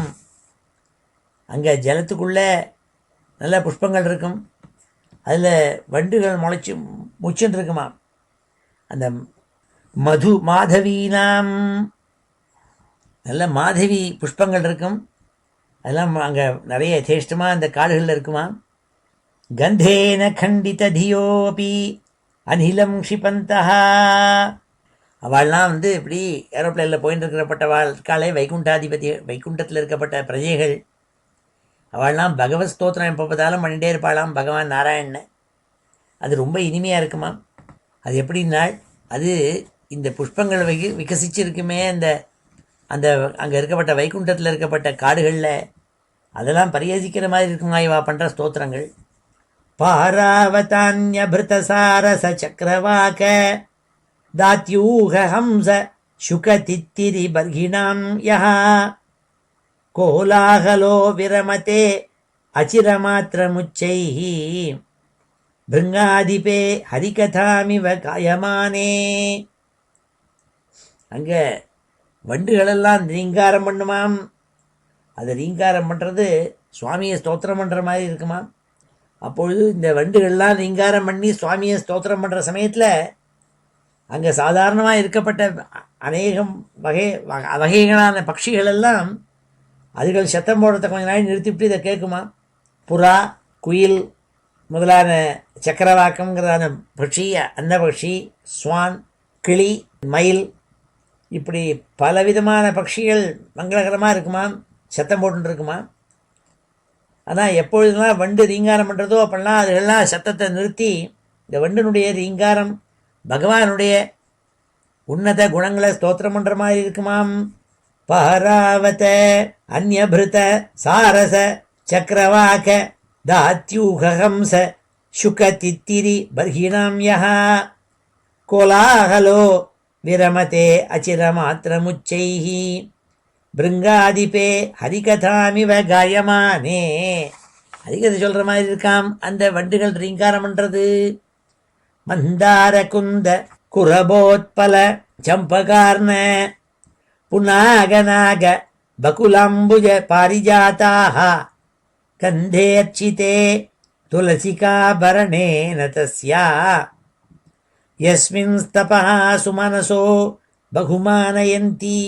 அங்கே ஜலத்துக்குள்ளே நல்ல புஷ்பங்கள் இருக்கும், அதில் வண்டுகள் முச்சுன்னு இருக்குமா. அந்த மது மாதவீனாம் நல்ல மாதவி புஷ்பங்கள் இருக்கும், அதெல்லாம் அங்கே நிறைய சேஷ்டமாக அந்த காடுகளில் இருக்குமா. கந்தேன கண்டித தியோபி அனிலம் க்ஷிபந்தா. அவள்லாம் இப்படி ஏரோப்ளைனில் போயின்னு இருக்கிறப்பட்டவாள் இருக்காளே, வைகுண்டத்தில் இருக்கப்பட்ட பிரஜைகள், அவள்லாம் பகவத் ஸ்தோத்திரம் எப்போ பார்த்தாலும் பண்ணிகிட்டே இருப்பாளாம் பகவான் நாராயணனை. அது ரொம்ப இனிமையாக இருக்குமா. அது எப்படின்னா, அது இந்த புஷ்பங்கள் விகசிச்சிருக்குமே அந்த அந்த அங்கே இருக்கப்பட்ட வைகுண்டத்தில் இருக்கப்பட்ட காடுகளில், அதெல்லாம் பரியோசிக்கிற மாதிரி இருக்குமா இவா பண்ணுற ஸ்தோத்திரங்கள். பாராவதான்யபிருதசாரச சக்கரவாக தாத்யூக ஹம்ச சுகதித்திரி பர்கிணாம் யஹா கோலாகலோ விரமதே அச்சிரமாத்திரமுச்சைஹி பிருங்காதிபே ஹரிகதாமிவ காயமானே. அங்கே வண்டுகளெல்லாம் ரீங்காரம் பண்ணுமாம். அது ரீங்காரம் பண்ணுறது சுவாமியை ஸ்தோத்திரம் பண்ணுற மாதிரி இருக்குமா. அப்பொழுது இந்த வண்டுகள்லாம் ரீங்காரம் பண்ணி சுவாமியை ஸ்தோத்திரம் பண்ணுற சமயத்தில் அங்கே சாதாரணமாக இருக்கப்பட்ட அநேகம் வகைகளான பட்சிகளெல்லாம் அதுகள் சத்தம் போடுறத கொஞ்ச நாள் நிறுத்திவிட்டு இதை கேட்குமா. புறா, குயில் முதலான சக்கரவாக்கம்ங்கிறதான பட்சி, அன்னபக்ஷி, ஸ்வான், கிளி, மயில், இப்படி பலவிதமான பட்சிகள் மங்களகரமாக இருக்குமா, சத்தம் போட்டுருக்குமா. ஆனால் எப்பொழுதுலாம் வண்டு ரீங்காரம் பண்ணுறதோ அப்பெல்லாம் அதுகள்லாம் சத்தத்தை நிறுத்தி இந்த வண்டினுடைய ரீங்காரம் பகவானுடைய உன்னத குணங்களை ஸ்தோத்திரம் பண்ணுற மாதிரி இருக்குமாம். பாராவத அந்யபிருத சாரச சக்கரவாக தாத்யூகஹம்ச சுகதித்திரி பர்ஹிணாம் யஹா கோலாகலோ விரமதே அச்சிரமாத்திரமுச்சைஹி பிருங்காதிபே ஹரிகதாமிவ காயமானே. ஹரிகதை சொல்கிற மாதிரி இருக்காம் அந்த வண்டுகள் ரீங்காரம் பண்ணுறது. மந்தார குந்த குரபோத்பல சம்பகார்ண புனாகநாக பகுலம்புஜ பாரிஜாதாக கந்தேர்ச்சிதே துளசிகாபரணேன தஸ்யா யஸ்மின் ஸ்தபஹ சுமனசோ பகுமானயந்தி.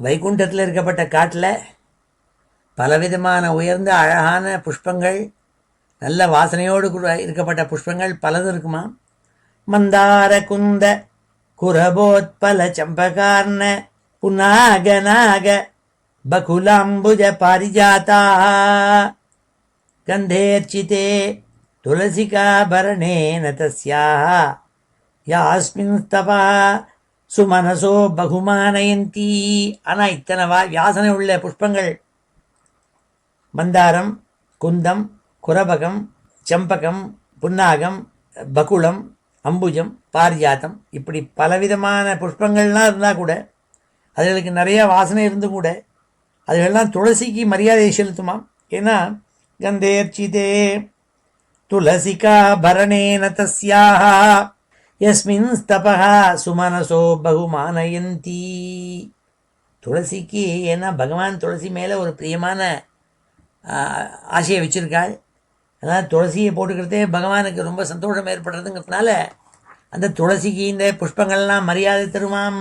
வைகுண்டத்தில் இருக்கப்பட்ட காட்டில் பலவிதமான உயர்ந்த அழகான புஷ்பங்கள், நல்ல வாசனையோடு இருக்கப்பட்ட புஷ்பங்கள் பலதும் இருக்குமா. மந்தார குந்த குரபோத்பல சம்பகார்ண புனாகநாக பகுலாம்புஜ பாரிஜாதாக கந்தேர்ச்சிதே துளசிகாபரணேன தஸ்யாஹ யாஸ்மின் ஸ்தபா சுமனசோ பகுமானயந்தி. ஆனால் இத்தனை வாசனை உள்ள புஷ்பங்கள் மந்தாரம், குந்தம், குரபகம், சம்பகம், புன்னாகம், பகுளம், அம்புஜம், பாரிஜாத்தம், இப்படி பலவிதமான புஷ்பங்கள்லாம் இருந்தால் கூட, அதுகளுக்கு நிறைய வாசனை இருந்தும் கூட அதுகளெல்லாம் துளசிக்கு மரியாதை செலுத்துமாம். ஏன்னா கந்தேர்ச்சிதே துளசிகா பரணேன தஸ்யாக யஸ்மின் ஸ்தபஹ சுமனசோ பகுமானயந்தி. துளசிக்கு ஏன்னா பகவான் துளசி மேலே ஒரு பிரியமான ஆசையை வச்சுருக்காள். அதனால் துளசியை போட்டுக்கிறதே பகவானுக்கு ரொம்ப சந்தோஷம் ஏற்படுறதுங்கிறதுனால அந்த துளசிக்கு இந்த புஷ்பங்கள்லாம் மரியாதை தருமாம்.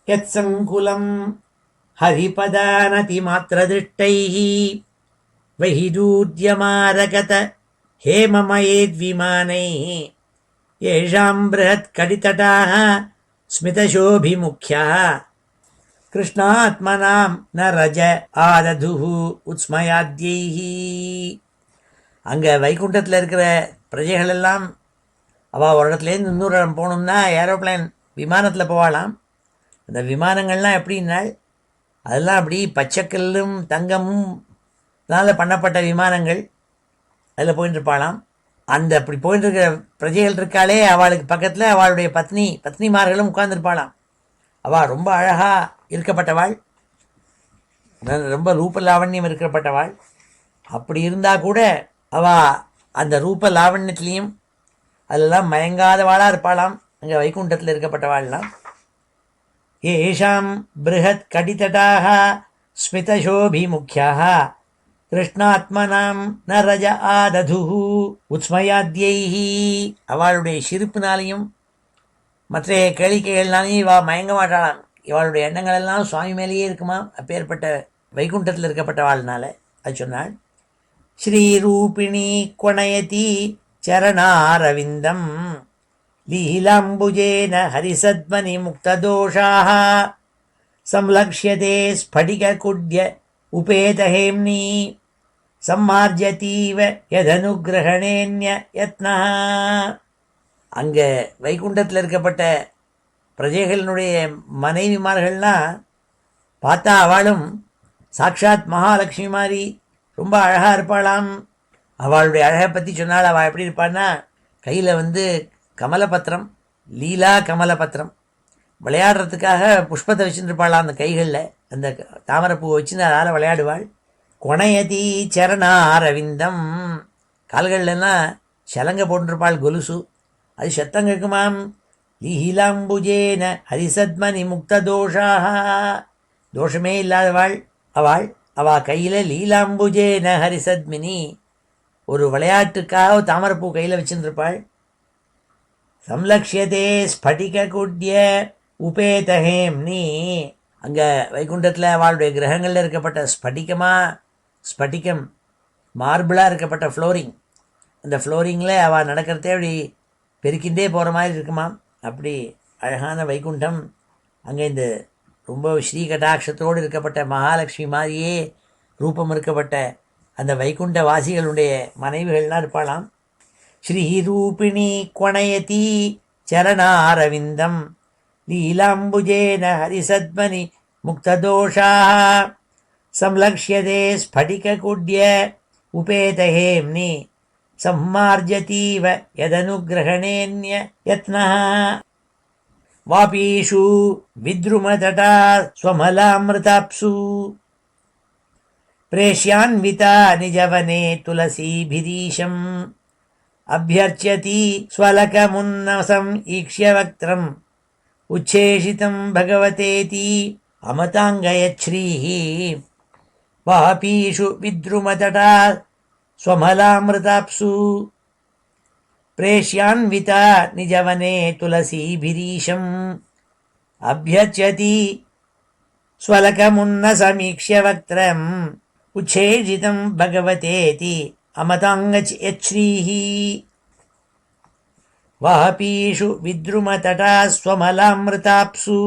யத் சங்குலம் ஹரிபதானதி மாத்திர திருஷ்டைஹி வஹிதூத்யமாரகத ஹேமமயேத்விமானைஹி ஏஷாம் ப்ரஹத் கடிதடாஹ ஸ்மிதசோபிமுக்யா கிருஷ்ணாத்மனாம் ந ரஜ ஆததுஹு உத்ஸ்மயாத்யைஹி. அங்கே வைகுண்டத்தில் இருக்கிற பிரஜைகள் எல்லாம் அவள் ஒரு இடத்துலேருந்து இன்னொரு இடம் போகணும்னா ஏரோப்ளைன் விமானத்தில் போகலாம். அந்த விமானங்கள்லாம் எப்படின்னாள் அதெல்லாம் அப்படி பச்சைக்கல்லும் தங்கமும் அதனால் பண்ணப்பட்ட விமானங்கள். அதில் போயின்னு இருப்பாளாம். அந்த அப்படி போயின்னு இருக்கிற பிரஜைகள் இருக்காளே அவளுக்கு பக்கத்தில் அவளுடைய பத்னிமார்களும் உட்கார்ந்துருப்பாளாம். அவள் ரொம்ப அழகாக இருக்கப்பட்டவாள், ரொம்ப ரூப லாவண்யம் இருக்கப்பட்டவாள். அப்படி இருந்தால் கூட அவள் அந்த ரூப லாவண்யத்துலேயும் அதெல்லாம் மயங்காதவாளாக இருப்பாளாம். அங்கே வைகுண்டத்தில் இருக்கப்பட்டவாள்லாம். ஏஷாம் பிருஹத் கடிதடாக ஸ்மிதசோபிமுக்கியாக கிருஷ்ணாத்மனாம் நரஜ ஆதது உத்ஸ்மயாத்யைஹி. அவளுடைய சிரிப்பினாலையும் மற்ற கேளிக்கைகள்னாலையும் இவள் மயங்க மாட்டாளாம். இவளுடைய எண்ணங்கள் எல்லாம் சுவாமி மேலேயே இருக்குமா. அப்பேற்பட்ட வைகுண்டத்தில் இருக்கப்பட்டவாள்னால அது சொன்னாள். ஸ்ரீரூபிணி கொணயதி சரணாரவிந்தம் லீலாம்புஜேன ஹரிசத்மனி முக்ததோஷாः சம்லக்ஷ்யதே ஸ்படிககுட்ய உபேதஹேம்னி சம்மார்ஜதீவ யதனுகிரகணேன்ய யத்னः. அங்கே வைகுண்டத்தில் இருக்கப்பட்ட பிரஜைகளினுடைய மனைவிமார்கள்லாம் பார்த்தா அவளும் சாட்சாத் மகாலட்சுமி மாதிரி ரொம்ப அழகாக இருப்பாளாம். அவளுடைய அழகை பற்றி சொன்னால் அவள் எப்படி இருப்பான்னா கையில் கமலபத்திரம், லீலா கமலபத்திரம் விளையாடுறதுக்காக புஷ்பத்தை வச்சுருப்பாளாம். அந்த கைகளில் அந்த தாமரைப்பூவை வச்சுன்னு அதால் விளையாடுவாள். கொணையதி சரணா அரவிந்தம், கால்கள்லாம் சலங்க போட்டிருப்பாள் கொலுசு, அது சத்தம் கேட்குமாம். லீலாம்புஜேன ஹரிசத்மனி முக்த தோஷாக, தோஷமே இல்லாதவாள் அவள் கையில் லீலாம்புஜேன ஹரிசத்மினி ஒரு விளையாட்டுக்காக தாமரைப்பூ கையில் வச்சுருப்பாள். சம்லக்ஷதே ஸ்படிக குட்ய உபேதஹேம்னி, அங்கே வைகுண்டத்தில் அவளுடைய கிரகங்களில் இருக்கப்பட்ட ஸ்படிகம் மார்பிளாக இருக்கப்பட்ட ஃப்ளோரிங், அந்த ஃப்ளோரிங்கில் அவள் நடக்கிறதே அப்படி பெருக்கின்றே போகிற மாதிரி இருக்குமாம். அப்படி அழகான வைகுண்டம். அங்கே இந்த ரொம்ப ஸ்ரீகடாட்சத்தோடு இருக்கப்பட்ட மகாலட்சுமி மாதிரியே ரூபம் இருக்கப்பட்ட அந்த வைகுண்ட வாசிகளுடைய மனைவிகள்லாம் இருப்பாளாம். ஸ்ரீரூபிணி கொணயதி சரணாரவிந்தம் லீலாம்புஜேன ஹரிசத்மனி முக்ததோஷாः சம்லக்ஷ்யதே ஸ்படிககுட்ய உபேதஹேம்னி சம்மார்ஜதீவ யதனுகிரகணேன்ய யத்னः. வாபீஷு வித்ருமதடா ஸ்வமலாமிருதாப்சு பிரேஷ்யான்விதா நிஜவனே துளசீபிரீஷம் அபியர்ச்சதி ஸ்வலகமுன்னசம் ஈக்ஷ்யவக்த்ரம் உச்சேஷிதம் பகவதேதி அமதாங்கயச்ரீः. வாபீஷு வித்ருமதடா ஸ்வமலாமிருதாப்சு பிரேஷ்யான்விதா நிஜவனே துளசீபிரீஷம் அபியர்ச்சதி ஸ்வலகமுன்னசமீக்ஷ்யவக்த்ரம் உச்சேஷிதம் பகவதேதி அமதாங்கயச்ரீः. வாபீஷு வித்ருமதடா ஸ்வமலாமிருதாப்சு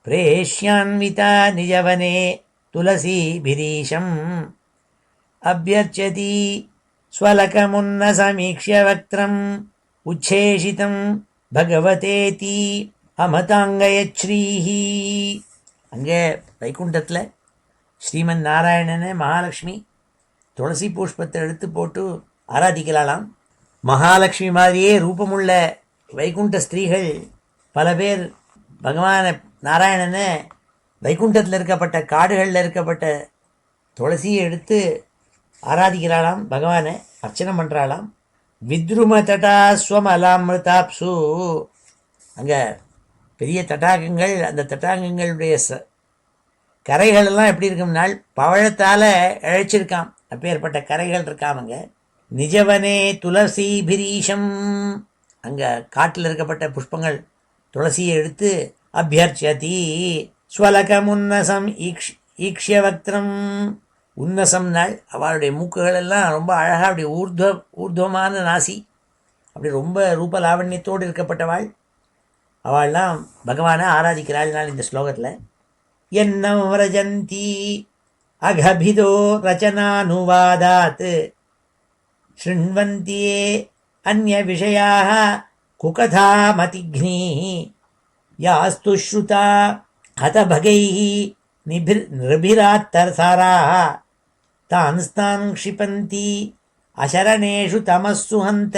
பிரேஷ்யான்விதா நிஜவனே துளசீபிரீஷம் அபியர்ச்சதி ஸ்வலகமுன்னசமீக்ஷ்யவக்த்ரம் உச்சேஷிதம் பகவதேதி அமதாங்கயச்ரீः. அங்கே வைகுண்டத்தில் ஸ்ரீமன் நாராயணனை மகாலட்சுமி துளசி புஷ்பத்தை எடுத்து போட்டு ஆராதிக்கலாலாம். மகாலட்சுமி மாதிரியே ரூபமுள்ள வைகுண்ட ஸ்திரீகள் பல பேர் பகவான நாராயணனை வைகுண்டத்தில் இருக்கப்பட்ட காடுகளில் இருக்கப்பட்ட துளசியை எடுத்து ஆராதிக்கிறாளாம், பகவானை அர்ச்சனை பண்ணுறாளாம். வித்ரும தடா ஸ்வமலாமிருதாப்சு, அங்கே பெரிய தடாகங்கள், அந்த தடாகங்களுடைய கரைகளெல்லாம் எப்படி இருக்கும்னால் பவழத்தால் இழைச்சிருக்காம். அப்பேற்பட்ட கரைகள் இருக்காமங்க. நிஜவனே துளசி பிரீஷம், அங்கே காட்டில் இருக்கப்பட்ட புஷ்பங்கள் துளசியை எடுத்து அபியர்ச்சதி ஸ்வலகமுன்னசம் ஈக்ஷ்யவக்திரம், உன்னசம் நாள் அவளுடைய மூக்குகள் எல்லாம் ரொம்ப அழகாக அப்படி ஊர்துவமான நாசி, அப்படி ரொம்ப ரூப லாவண்யத்தோடு இருக்கப்பட்டவாள். அவள்லாம் பகவானை ஆராதிக்கிறாள் நாள் இந்த ஸ்லோகத்தில். என்னம் விரஜந்தி அகபிதோ ரச்சனானுவாதாத் शृण्वन्त्ये अन्यविषयाः कुकथामतिघ्नीः यास्तु श्रुता हतभगैः नृभिरात्तरसाराः तांस्तान् क्षिपन्ति अशरणेषु तमस्सु हन्त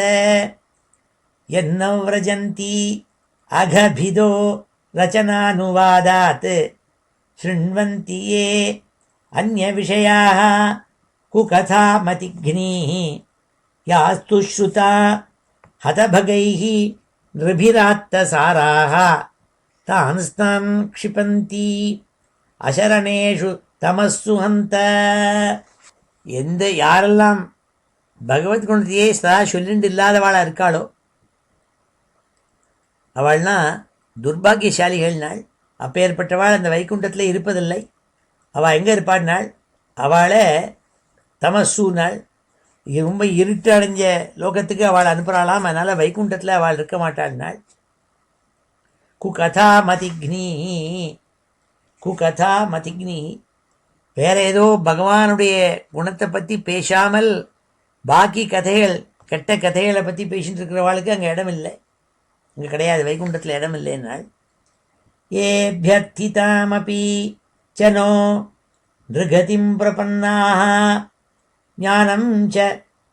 यन्न व्रजन्ति अघभिदो रचनानुवादात् शृण्वन्ति ये अन्यविषयाः कुकथामतिघ्नीः यास्तु श्रुता हतभगैः नृभिरात्तसाराः तांस्तान् क्षिपन्ति அசரணேஷு தமஸ்ஸு ஹந்த. எந்த யாரெல்லாம் பகவத் குணத்தையே சதா சொல்லிண்டு இல்லாதவாளாக இருக்காளோ அவள்னா துர்பாகியசாலிகள்னாள். அப்பேற்பட்டவாள் அந்த வைகுண்டத்தில் இருப்பதில்லை. அவள் எங்கே இருப்பாள்னாள்? அவளை தமஸ்ஸுனாள். ரொம்ப இருட்டு அடைஞ்ச லோகத்துக்கு அவள் அனுப்புகிறாளாம். அதனால் வைகுண்டத்தில் அவள் இருக்க மாட்டாள்னாள். குகதா மதிக்னி, குகதா மதிக்னி, வேற ஏதோ பகவானுடைய குணத்தை பற்றி பேசாமல் பாக்கி கதைகள், கெட்ட கதைகளை பற்றி பேசிட்டு இருக்கிறவாளுக்கு அங்கே இடம் இல்லை. அங்கே கிடையாது, வைகுண்டத்தில் இடம் இல்லைன்னாள். ஏபியர்த்திதாமபி சனோ நிருகதிம் பிரபன்னாः ஞானம் ச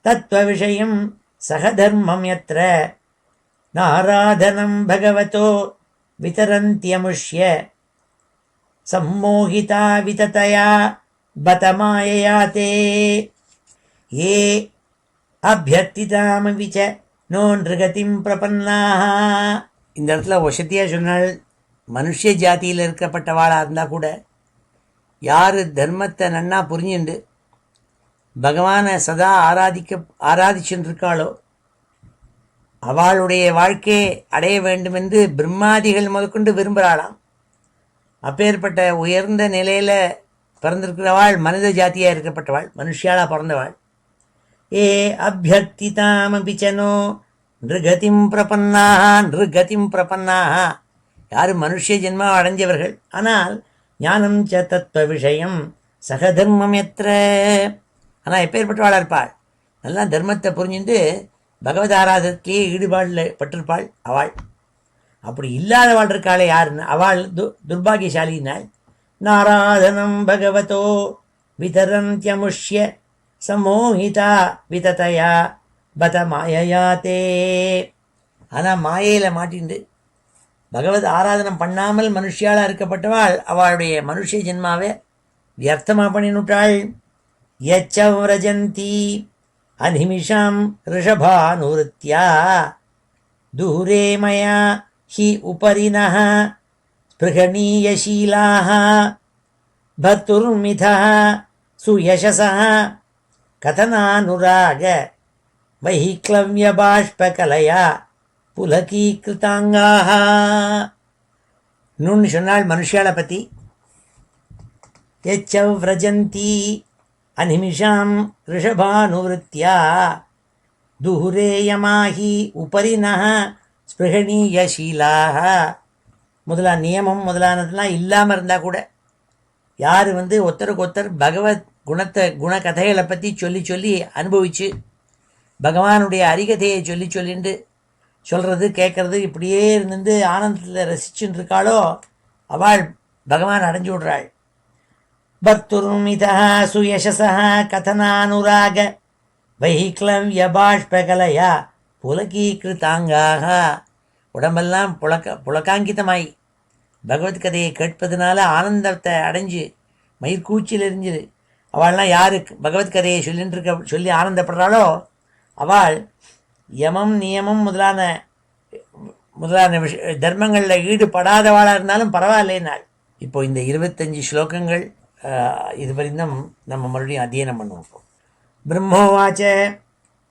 தத்துவ விஷயம் சகதர்மம் யத்ர நாராதனம் பகவதோ விதரந்தியமுஷ்ய சம்மோகிதா விததயா பதமாயயா தே ஏ அபியர்த்திதாமபி ச நோ நிருகதிம் பிரபன்னாः. இந்த இடத்துல வசதியாக சொன்னால் மனுஷ ஜாதியில் இருக்கப்பட்டவாளாக இருந்தால் கூட யார் தர்மத்தை நன்னா புரிஞ்சுண்டு பகவானை சதா ஆராதிச்சுட்டு இருக்காளோ அவளுடைய வாழ்க்கையை அடைய வேண்டுமென்று பிரம்மாதிகள் முதற்கொண்டு விரும்புகிறாளாம். அப்பேற்பட்ட உயர்ந்த நிலையில் பிறந்திருக்கிறவாள் மனித ஜாத்தியாக இருக்கப்பட்டவாள், மனுஷியாளாக பிறந்தவாள். ஏ அபியர்த்திதாமபி சனோ நிருகதிம் பிரபன்னாக, நிருகதிம் பிரபன்னாக, யார் மனுஷ ஜென்மா அடைஞ்சவர்கள், ஆனால் ஞானம் ச தத்துவ விஷயம் சகதர்மம் எத்திர, ஆனால் எப்பேற்பட்டவாளாக இருப்பாள், நல்லா தர்மத்தை புரிஞ்சுட்டு பகவத் ஆராதத்திலேயே ஈடுபாடில் பட்டிருப்பாள் அவள். அப்படி இல்லாதவாள் இருக்காளே யாருன்னு, அவள் துர்பாகியசாலினாள். நாராதனம் பகவதோ விதரந்தியமுஷ்ய சமோஹிதா விததயா பத மாயையா தே. ஆனால் மாயையில் மாட்டிண்டு பகவத் ஆராதனம் பண்ணாமல் மனுஷியாளாக இருக்கப்பட்டவாள் அவளுடைய மனுஷ ஜென்மாவை வியர்த்தமாக பண்ணினுட்டாள். யச்சவ்ரஜந்தி அநிமிஷாம் ரிஷபானுருத்யா தூரே மயா ஹி உபரினஹ ஸ்பிருகணீயசீலாஹ பர்துர்மிதஹ சுயசஸஹ கதனானுராக வைக்லவ்யபாஷ்பகலயா புலகீகிருதாங்காக. இன்னொன்று சொன்னாள் மனுஷியாளை பற்றி. யச்சவ்ரஜந்தி அநிமிஷாம் ரிஷபானுவிருத்தியா துஹுரேயமாஹி உபரினஹ ஸ்பிருகணீயசீலாக. நியமம் முதலானதெல்லாம் இல்லாமல் இருந்தால் கூட யார் ஒருத்தருக்கு ஒருத்தர் பகவத் குணகதைகளை பற்றி சொல்லி சொல்லி அனுபவித்து பகவானுடைய அரிகதையை சொல்லிண்டு சொல்கிறது கேட்குறது இப்படியே இருந்து ஆனந்தத்தில் ரசிச்சுட்டு இருக்காளோ அவள் பகவான் அடைஞ்சு விடுறாள். பர்துர்மிதா சுயசஸா கதனானுராக வைக்லவ்ய பாஷ்பகலயா புலகீகிருதாங்காக. உடம்பெல்லாம் புலகாங்கிதமாய் பகவத்கதையை கேட்பதனால ஆனந்தத்தை அடைஞ்சு மயிர்கூச்சில் எரிஞ்சுது. அவள்லாம் யாருக்கு பகவத்கதையை சொல்லி ஆனந்தப்படுறாளோ அவள் யமம் நியமம் முதலான தர்மங்களில் ஈடுபடாதவாளாக இருந்தாலும் பரவாயில்லைனாள். இப்போ இந்த 25 ஸ்லோகங்கள் இது வரைக்கும் நம்ம மறுபடியும் அத்தியனம் பண்ணுவோம். பிரம்மோவாச்ச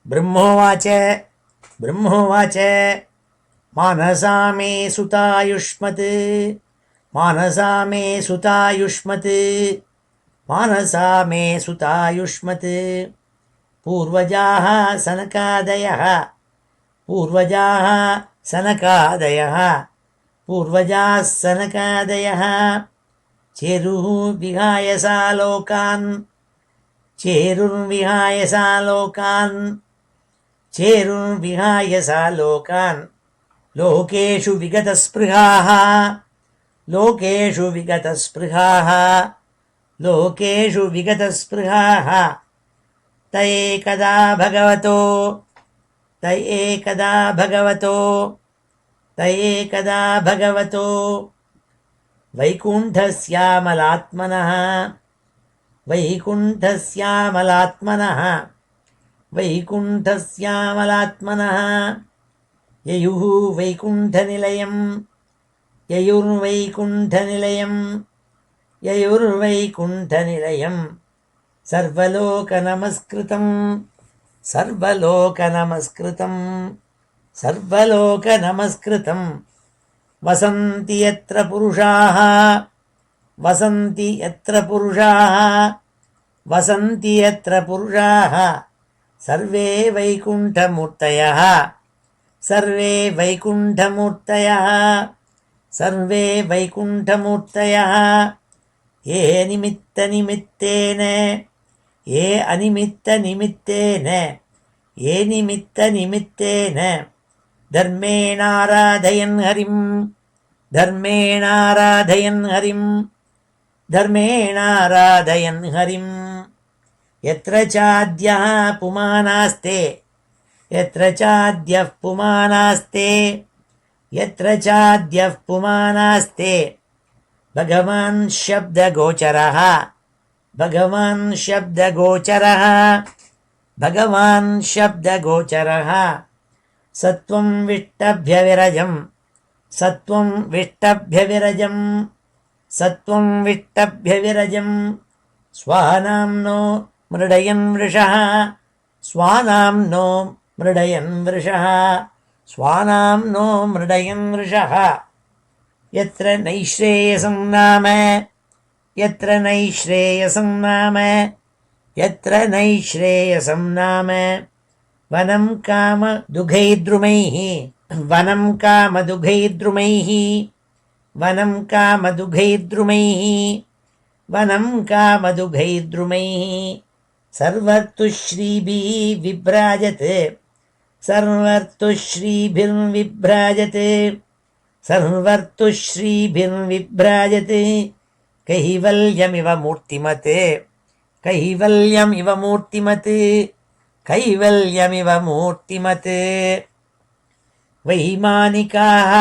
பிரம்மோவாச்ச பிரம்மோவாச்ச மானசா மே சுதாயுஷ்மத் மானசா மே சுதாயுஷ்மத் மானசா மே சுதாயுஷ்மத் பூர்வஜாः சனகாதயः பூர்வஜாः சனகாதயः பூர்வஜாः சனகாதயः சேருர்விஹாய சாலோகான் சேருர்விஹாய சாலோகான் चेरुं विहाय सा लोकान् लोकेषु विगतस्पृहाः लोकेषु विगतस्पृहाः लोकेषु विगतस्पृहाः त एकदा भगवतो त एकदा भगवतो त एकदा भगवतो वैकुण्ठस्यामलात्मनः वैकुण्ठस्यामलात्मनः वैकुण्ठस्यामलात्मनः ययुः वैकुण्ठनिलयं ययुर्वैकुण्ठनिलयं ययुर्वैकुण्ठनिलयं सर्वलोकनमस्कृतं सर्वलोकनमस्कृतं सर्वलोकनमस्कृतं वसन्ति यत्र पुरुषाः वसन्ति यत्र पुरुषाः वसन्ति यत्र पुरुषाः सर्वे वैकुण्ठमूर्तयः सर्वे वैकुण्ठमूर्तयः सर्वे वैकुण्ठमूर्तयः ये निमित्तनिमित्तेन ये अनिमित्तनिमित्तेन ये निमित्तनिमित्तेन धर्मेणाराधयन् हरिं धर्मेणाराधयन् हरिं धर्मेणाराधयन् हरिं यत्र चाद्यः पुमानास्ते यत्र चाद्यः पुमानास्ते यत्र चाद्यः पुमानास्ते भगवान् शब्दगोचरः भगवान् शब्दगोचरः भगवान् शब्दगोचरः सत्वं विष्टभ्यविरजं सत्वं विष्टभ्यविरजं सत्वं विष्टभ्यविरजं स्वानाम्नो मृडयन् वृषः स्वानाम्नो मृडयन् वृषः स्वानाम्नो मृडयन् वृषः यत्र नैश्रेयसं नाम यत्र नैश्रेयसं नाम यत्र नैश्रेयसं नाम वनं कामदुघैर्द्रुमैः वनं कामदुघैर्द्रुमैः वनं कामदुघैर्द्रुमैः वनं कामदुघैर्द्रुमैः सर्वतुश्रीभिः विभ्राजते सर्वतुश्रीभिर्विभ्राजते सर्वतुश्रीभिर्विभ्राजते कैवल्यमिव मूर्तिमत् कैवल्यमिव मूर्तिमत् कैवल्यमिव मूर्तिमत् वैमानिकाः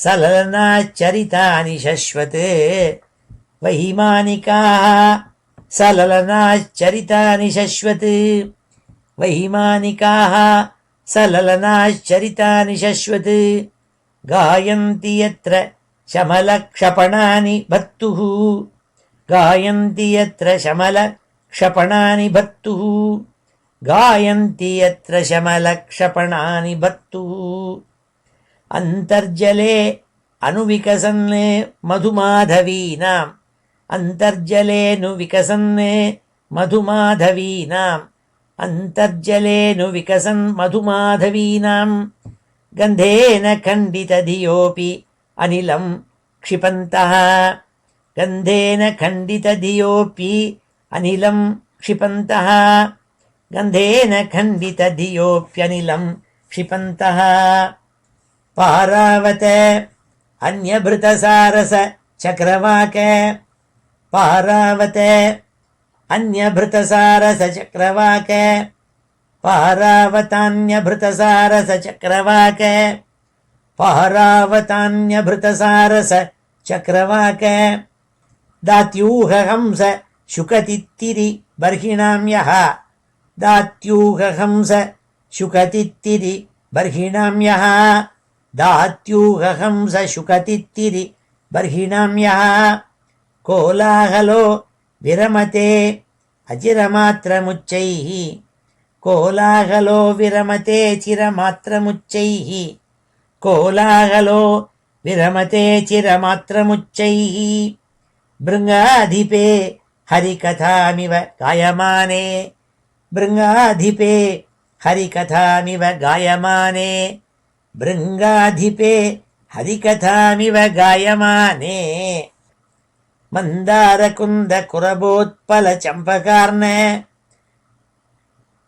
सललनाचरितानि शश्वते वैमानिकाः सललनाचरितानि शश्वते वैमानिकाः सललनाचरितानि शश्वते गायन्ति यत्र शमलक्षपणानि भर्तुः गायन्ति यत्र शमलक्षपणानि भर्तुः गायन्ति यत्र शमलक्षपणानि भर्तुः अन्तर्जले अनुविकसन् मधुमाधवीनाम् अन्तर्जलेऽनुविकसन् मधुमाधवीनाम् अन्तर्जलेऽनुविकसन् मधुमाधवीनाम् गन्धेन खण्डितधियोऽपि अनिलं क्षिपन्तः गन्धेन खण्डितधियोऽपि अनिलं क्षिपन्तः गन्धेन खण्डितधियोऽप्यनिलं क्षिपन्तः पारावत अन्यभृतसारस चक्रवाक पारावत अन्यभृतसारस चक्रवाक पारावतान्यभृतसारस चक्रवाक पारावतान्यभृतसारस चक्रवाक दात्यूहहंस शुकतित्तिरि बर्हिणां यः दात्यूहहंस शुकतित्तिरि बर्हिणां यः दात्यूहहंस शुकतित्तिरि बर्हिणां यः कोलाहलो विरमते अचिरमात्रमुच्चैः कोलाहलो विरमते चिरमात्रमुच्चैः कोलाहलो विरमते चिरमात्रमुच्चैः भृङ्गाधिपे हरिकथामिव गायमाने भृङ्गाधिपे हरिकथामिव गायमाने भृङ्गाधिपे हरिकथामिव गायमाने मन्दारकुन्द कुरबोत्पल चम्पकार्ण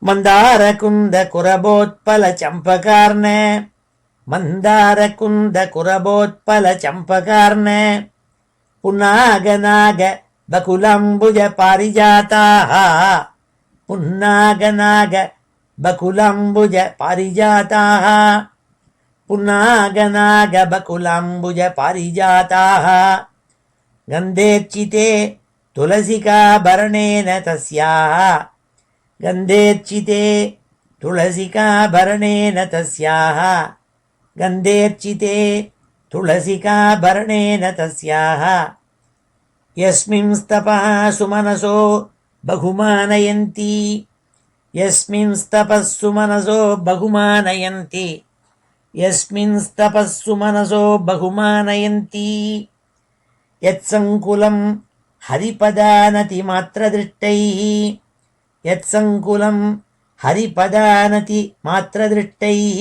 மந்தாரகுந்த குரபோத்பல சம்பகார்ண மந்தாரகுந்த குரபோத்பல சம்பகார்ண புன்னாகநாக பகுலம்புஜ பாரிஜாதாः புன்னாகநாக பகுலம்புஜ பாரிஜாதாः புன்னாகநாக பகுலம்புஜ பாரிஜாதாः கந்தேர்ச்சிதே துளசிகாபரணேன தஸ்யாः गन्धेर्चिते तुलसिकाभरणेन तस्याः गन्धेर्चिते तुलसिकाभरणेन तस्याः यस्मिंस्तपः सुमनसो बहुमानयन्ति यस्मिंस्तपः सुमनसो बहुमानयन्ति यस्मिंस्तपः सुमनसो बहुमानयन्ति यत्सङ्कुलं हरिपदानतिमात्रदृष्टैः यत्सङ्कुलं हरिपदानतिमात्रदृष्टैः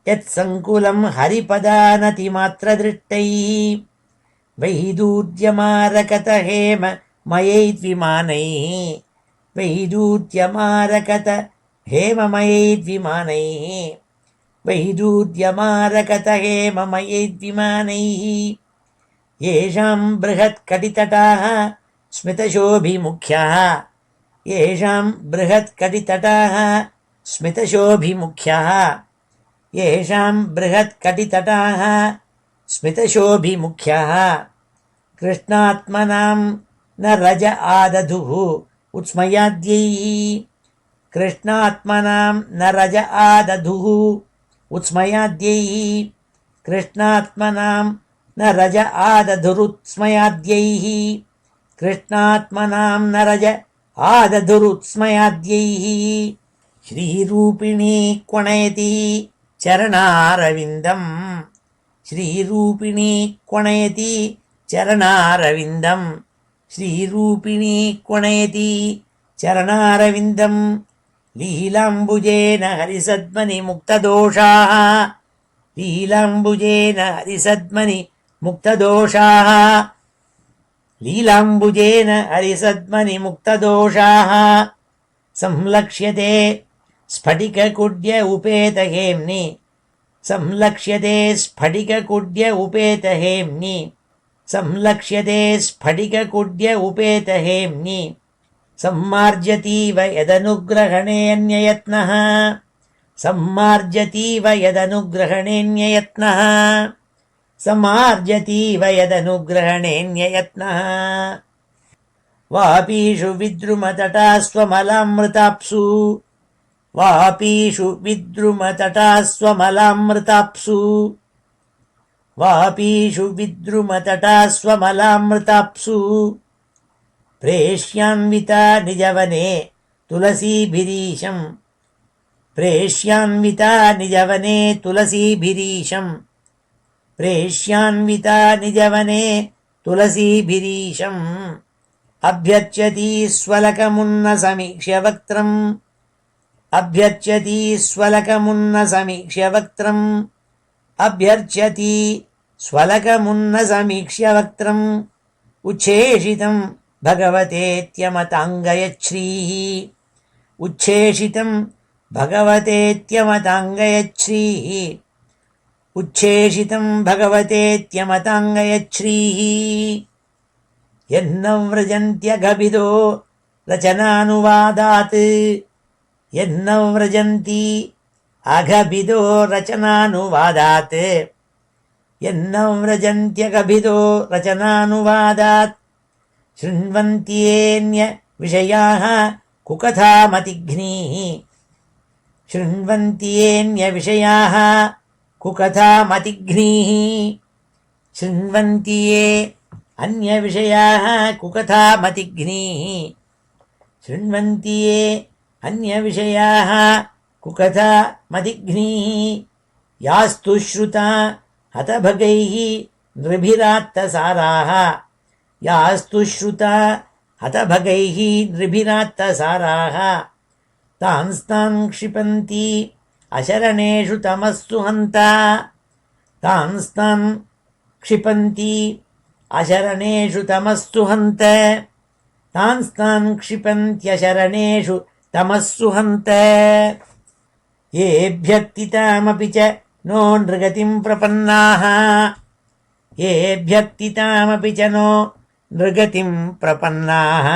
यत्सङ्कुलं हरिपदानतिमात्रदृष्टैः वैदूर्यमारकतहेम मयैर्विमानैः वैदूर्यमारकत हेममयैर्विमानैः वैदूर्यमारकत हेममयैर्विमानैः येषां बृहत्कटितटाः स्मितशोभिमुख्याः येषां बृहत्कटितटाः स्मितशोभिमुख्याः येषां बृहत्कटितटाः स्मितशोभिमुख्याः कृष्णात्मनां न रज आदधुः उत्स्मयाद्यैः कृष्णात्मनां न रज आदधुः उत्स्मयाद्यैः कृष्णात्मनां न रज आदधुरुत्स्मयाद्यैः कृष्णात्मनां न रज आदधुरुत्स्मयाद्यैः श्रीरूपिणी क्वणयति चरणारविन्दम् श्रीरूपिणी क्वणयति चरणारविन्दम् श्रीरूपिणी क्वणयति चरणारविन्दम् लीलाम्बुजेन हरिसद्मनि मुक्तदोषाः लीलाम्बुजेन हरिसद्मनि मुक्तदोषाः लीलाम्बुजेन हरिसद्मनि मुक्तदोषाः संलक्ष्यते स्फटिककुड्य उपेतहेम्नि संलक्ष्यते स्फटिककुड्य उपेतहेम्नि संलक्ष्यते स्फटिककुड्य उपेतहेम्नि सम्मार्जतीव यदनुग्रहणेऽन्ययत्नः सम्मार्जतीव यदनुग्रहणेऽन्ययत्नः समार्जतीव यदनुग्रहणेऽन्ययत्नः वापीषु विद्रुमतटास्वमलामृताप्सु वापीषु विद्रुमतटास्वमलामृताप्सु वापीषु विद्रुमतटास्वमलामृताप्सु प्रेष्यान्विता निजवने तुलसीभिरीशम् प्रेष्यान्विता निजवने तुलसीभिरीशम् प्रेष्यान्विता निजवने तुलसीभिरीशम् अभ्यर्च्यति स्वलकमुन्न समीक्ष्य वक्त्रम् अभ्यर्च्यति स्वलकमुन्न समीक्ष्य वक्त्रम् अभ्यर्च्यति स्वलकमुन्न समीक्ष्य वक्त्रम् उच्छेषितं भगवतेत्यमताङ्गयच्छ्रीः उच्छेषितं भगवतेत्यमताङ्गयच्छ्रीः उच्छेषितं भगवतेत्यमताङ्गयच्छ्रीः यन्नव्रजन्त्यगभिदो रचनानुवादात् यन्नव्रजन्ति अगभिदो रचनानुवादात् यन्नव्रजन्त्यगभिदो रचनानुवादात् शृण्वन्त्येऽन्य विषयाः कुकथामतिघ्नीः शृण्वन्त्येऽन्य विषयाः कुकथामतिघ्नीः शृण्वन्त्ये अन्यविषयाः कुकथामतिघ्नीः शृण्वन्त्ये अन्यविषयाः कुकथामतिघ्नीः यास्तु श्रुता हतभगैः नृभिरात्तसाराः यास्तु श्रुता हतभगैः नृभिरात्तसाराः तांस्तान् क्षिपन्ति अशरणेषु तमस्तु हन्ता तांस्तान् क्षिपन्ति अशरणेषु तमस्तु हन्त तांस्तान् क्षिपन्त्यशरणेषु தமஸ்ஸுஹந்த ஏப்யக்திதாமபி ச நோ நிருகதிம் பிரபன்னாஹ ஏப்யக்திதாமபி ச நோ நிருகதிம் பிரபன்னாஹ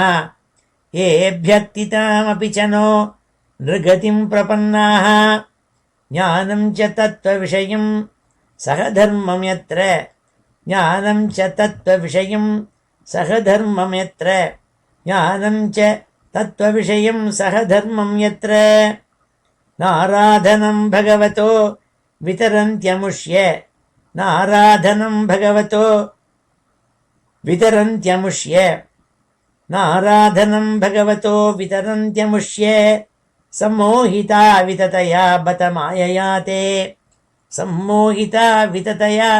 ஏப்யக்திதாமபி ச நோ நிருகதிம் பிரபன்னாஹ ஞானம் ச தத்வவிஷயம் சகதர்மம் யத்ர ஞானம் ச தத்வவிஷயம் சகதர்மம் யத்ர ஞானம் ச தத்வவிஷயம் சகதர்மம் யத்ர நாராதனம் பகவதோ விதரந்த்யமுஷ்ய நாராதனம் பகவதோ விதரந்த்யமுஷ்ய நாராதனம் பகவதோ விதரந்த்யமுஷ்ய சம்மோஹிதா விததயா பத மாயயா தே சம்மோஹிதா விததயா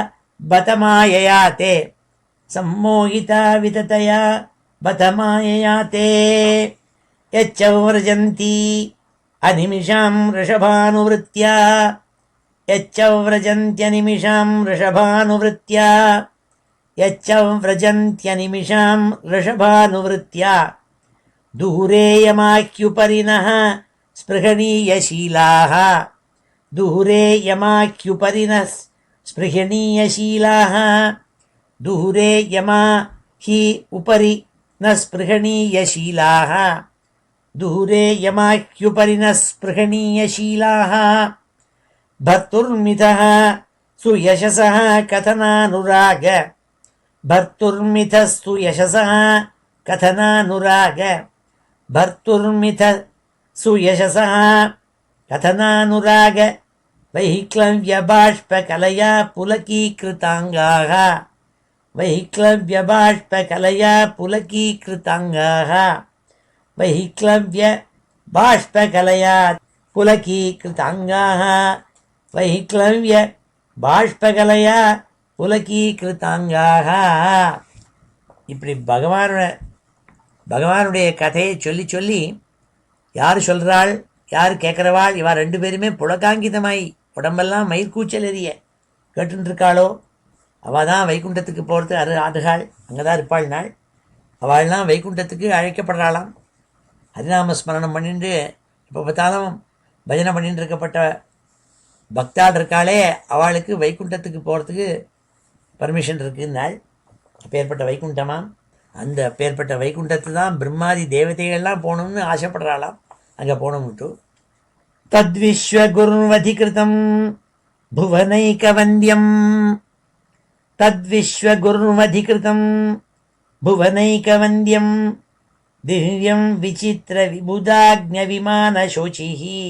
பத மாயயா தே சம்மோஹிதா விததயா பத மாயயா தே யச்சவ்ரஜந்தி அநிமிஷாம் ரிஷபானுவృత్యா யச்சவ்ரஜந்த்யநிமிஷாம் ரிஷபானுவృత్యா யச்சவ்ரஜந்த்யநிமிஷாம் ரிஷபானுவృత్యா தூரே யமாக்யுபரிணः ஸ்பிருஹணீயசீலாः दूरे यमाख्युपरिनः स्पृहणीयशीलाः दूरे यमा हि उपरि न स्पृहणीयशीलाः दूरे यमाख्युपरिनः स्पृहणीयशीलाः भर्तुर्मिथः सुयशसः कथनानुराग भर्तुर्मिथः सुयशसः कथनानुराग भर्तुर्मिथः सुयशसः कथनानुराग वैक्लव्यबाष्पकलया पुलकीकृताङ्गाः वैक्लव्यबाष्पकलया पुलकीकृताङ्गाः वैक्लव्यबाष्पकलया पुलकीकृताङ्गाः वैक्लव्यबाष्पकलया पुलकीकृताङ्गाः இப்படி பகவானுடைய கதையை சொல்லி சொல்லி யார் சொல்கிறாள் யார் கேட்குறவாள் இவா ரெண்டு பேருமே புலகாங்கிதமாய் உடம்பெல்லாம் மயிர்கூச்சல் எறிய கேட்டுருக்காளோ அவள் தான் வைகுண்டத்துக்கு போகிறது ஆடுகாள் அங்கே தான் இருப்பாள் நாள் அவள்லாம் வைகுண்டத்துக்கு அழைக்கப்படுறாளாம் ஹரிநாம ஸ்மரணம் பண்ணிட்டு இப்போ பார்த்தாலும் பஜனை பண்ணிட்டு இருக்கப்பட்ட பக்தாள் இருக்காளே அவளுக்கு வைகுண்டத்துக்கு போகிறதுக்கு பர்மிஷன் இருக்குன்னாள். அப்பேற்பட்ட வைகுண்டமாம். அந்த அப்பேற்பட்ட வைகுண்டத்து தான் பிரம்மாதி தேவதைகள்லாம் போகணும்னு ஆசைப்படுறாளாம். அங்கே போனோம்ட்டு தத்விஸ்வகுர்வதிகிருதம் புவனைகவந்தியம் தத்விஸ்வகுர்வதிகிருதம் புவனைகவந்தியம் திவ்யம் விசித்திர விபுதாக்ஞ விமான சோச்சிஹி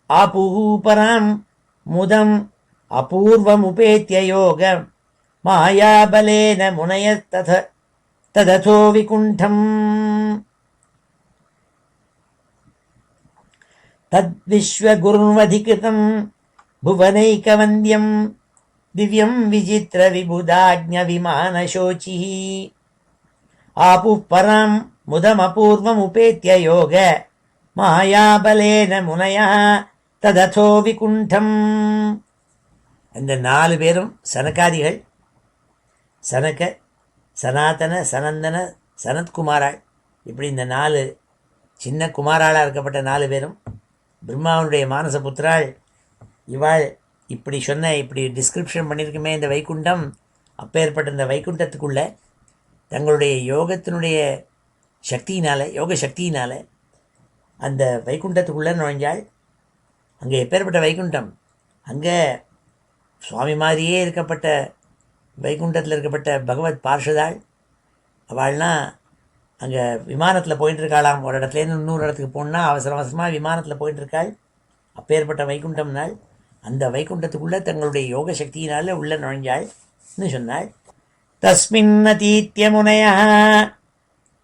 ஆபுஹு பராம் முதம் அபூர்வமுபேத்ய யோக மாயாபலேன முனயத் தததோ விகுண்டம் தத்விஸ்வகுர்வதிகிருதம் புவனைகவந்தியம் திவ்யம் விசித்திர விபுதாக்ஞ விமான சோச்சிஹி ஆபுஹ் பராம் முதமபூர்வமுபேத்ய யோக மாயாபலேன முனயः தததோ விகுண்டம். அந்த 4 பேரும் சனகாதிகள். சனக, சனாதன, சனந்தன, சனத்குமாராள். இப்படி இந்த 4 சின்ன குமாராளாக இருக்கப்பட்ட 4 பேரும் பிரம்மாவனுடைய மானச புத்திராள். இவாள் இப்படி இப்படி டிஸ்கிரிப்ஷன் பண்ணியிருக்குமே இந்த வைகுண்டம். அப்பேற்பட்ட இந்த வைகுண்டத்துக்குள்ளே தங்களுடைய யோகத்தினுடைய சக்தியினால், யோக சக்தியினால் அந்த வைகுண்டத்துக்குள்ளே நுழைஞ்சாள். அங்கே எப்பேற்பட்ட வைகுண்டம், அங்கே சுவாமி மாதிரியே இருக்கப்பட்ட வைகுண்டத்தில் இருக்கப்பட்ட பகவத் பார்ஷதாள். அவள்னால் அங்கே விமானத்தில் போயிட்டுருக்காளாம். ஒரு இடத்துலேருந்து இன்னொரு இடத்துக்கு போகணுன்னா அவசர அவசரமாக விமானத்தில் போயிட்டுருக்காள். அப்பேற்பட்ட வைகுண்டம் நாள். அந்த வைகுண்டத்துக்குள்ளே தங்களுடைய யோக சக்தியினால் உள்ளே நுழைஞ்சாள்னு சொன்னாள். தஸ்மின்னதீத்ய முனையः